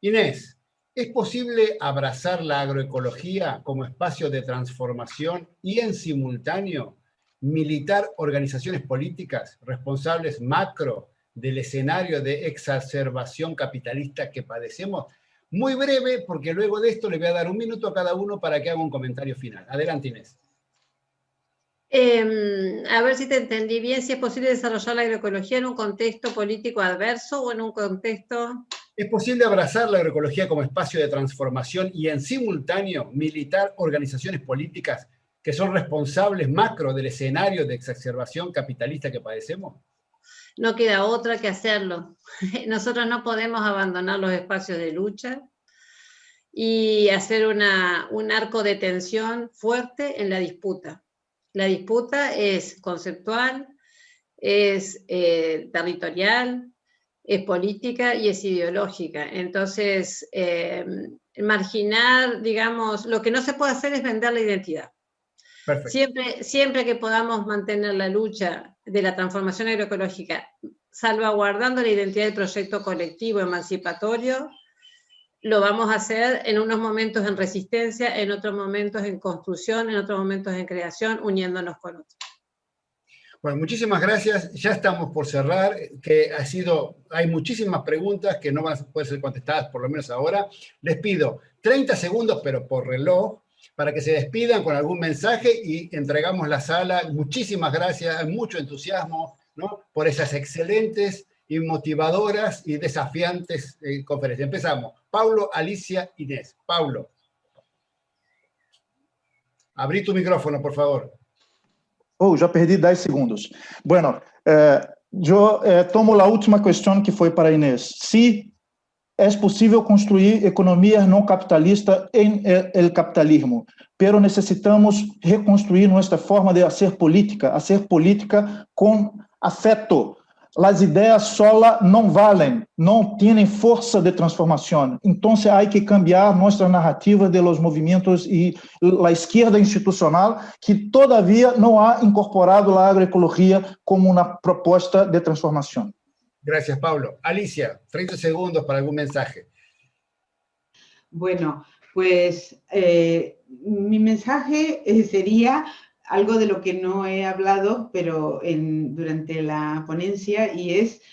Inés, ¿es posible abrazar la agroecología como espacio de transformación y en simultáneo militar organizaciones políticas responsables macro del escenario de exacerbación capitalista que padecemos? Muy breve, porque luego de esto le voy a dar 1 minuto a cada uno para que haga un comentario final. Adelante, Inés. A ver si te entendí bien, si es posible desarrollar la agroecología en un contexto político adverso o en un contexto... ¿Es posible abrazar la agroecología como espacio de transformación y en simultáneo militar organizaciones políticas que son responsables macro del escenario de exacerbación capitalista que padecemos? No queda otra que hacerlo. Nosotros no podemos abandonar los espacios de lucha y hacer un arco de tensión fuerte en la disputa. La disputa es conceptual, es territorial, es política y es ideológica. Entonces, marginar, digamos, lo que no se puede hacer es vender la identidad. Perfecto. Siempre que podamos mantener la lucha de la transformación agroecológica, salvaguardando la identidad del proyecto colectivo emancipatorio, lo vamos a hacer en unos momentos en resistencia, en otros momentos en construcción, en otros momentos en creación, uniéndonos con otros. Bueno, muchísimas gracias. Ya estamos por cerrar, hay muchísimas preguntas que no van a poder ser contestadas, por lo menos ahora. Les pido 30 segundos, pero por reloj, para que se despidan con algún mensaje y entregamos la sala. Muchísimas gracias, hay mucho entusiasmo, ¿no?, por esas excelentes y motivadoras y desafiantes conferencias. Empezamos. Paulo, Alicia, Inés. Paulo. Abrí tu micrófono, por favor. Oh, já perdi 10 segundos. Bueno, eu tomo a última questão que foi para Inés. Se é possível construir economias não capitalistas em el capitalismo, pero necessitamos reconstruir nossa forma de fazer política com afeto. As ideias solas não valem, não têm força de transformação. Então, há que cambiar nossa narrativa de los movimentos e a esquerda institucional, que todavia não ha incorporado a agroecologia como uma proposta de transformação. Gracias, Pablo. Alicia, 30 segundos para algún mensaje. Bueno, pues mi mensaje sería algo de lo que no he hablado, pero durante la ponencia, y es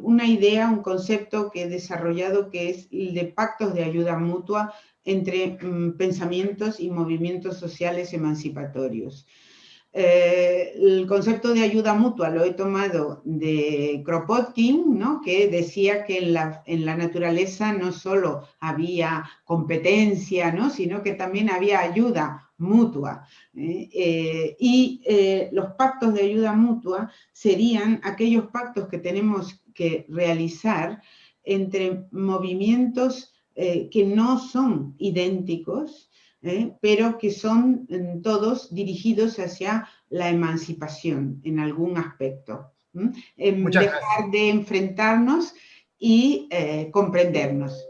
una idea, un concepto que he desarrollado, que es el de pactos de ayuda mutua entre pensamientos y movimientos sociales emancipatorios. El concepto de ayuda mutua lo he tomado de Kropotkin, ¿no?, que decía que en la naturaleza no solo había competencia, ¿no?, sino que también había ayuda mutua. Los pactos de ayuda mutua serían aquellos pactos que tenemos que realizar entre movimientos que no son idénticos, pero que son todos dirigidos hacia la emancipación en algún aspecto. Dejar de enfrentarnos y comprendernos.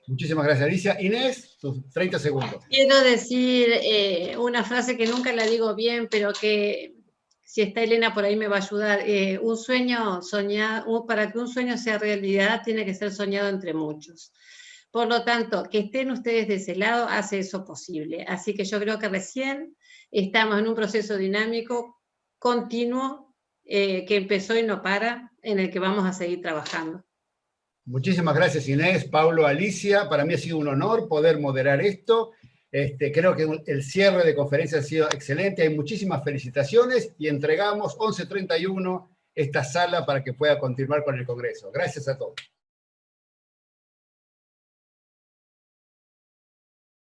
Muchísimas gracias, Alicia. Inés, tus 30 segundos. Quiero decir una frase que nunca la digo bien, pero que si está Elena por ahí me va a ayudar. Un sueño soñado, para que un sueño sea realidad, tiene que ser soñado entre muchos. Por lo tanto, que estén ustedes de ese lado hace eso posible. Así que yo creo que recién estamos en un proceso dinámico, continuo, que empezó y no para, en el que vamos a seguir trabajando. Muchísimas gracias, Inés, Pablo, Alicia. Para mí ha sido un honor poder moderar esto. Creo que el cierre de conferencia ha sido excelente, hay muchísimas felicitaciones y entregamos 11:31 esta sala para que pueda continuar con el Congreso. Gracias a todos.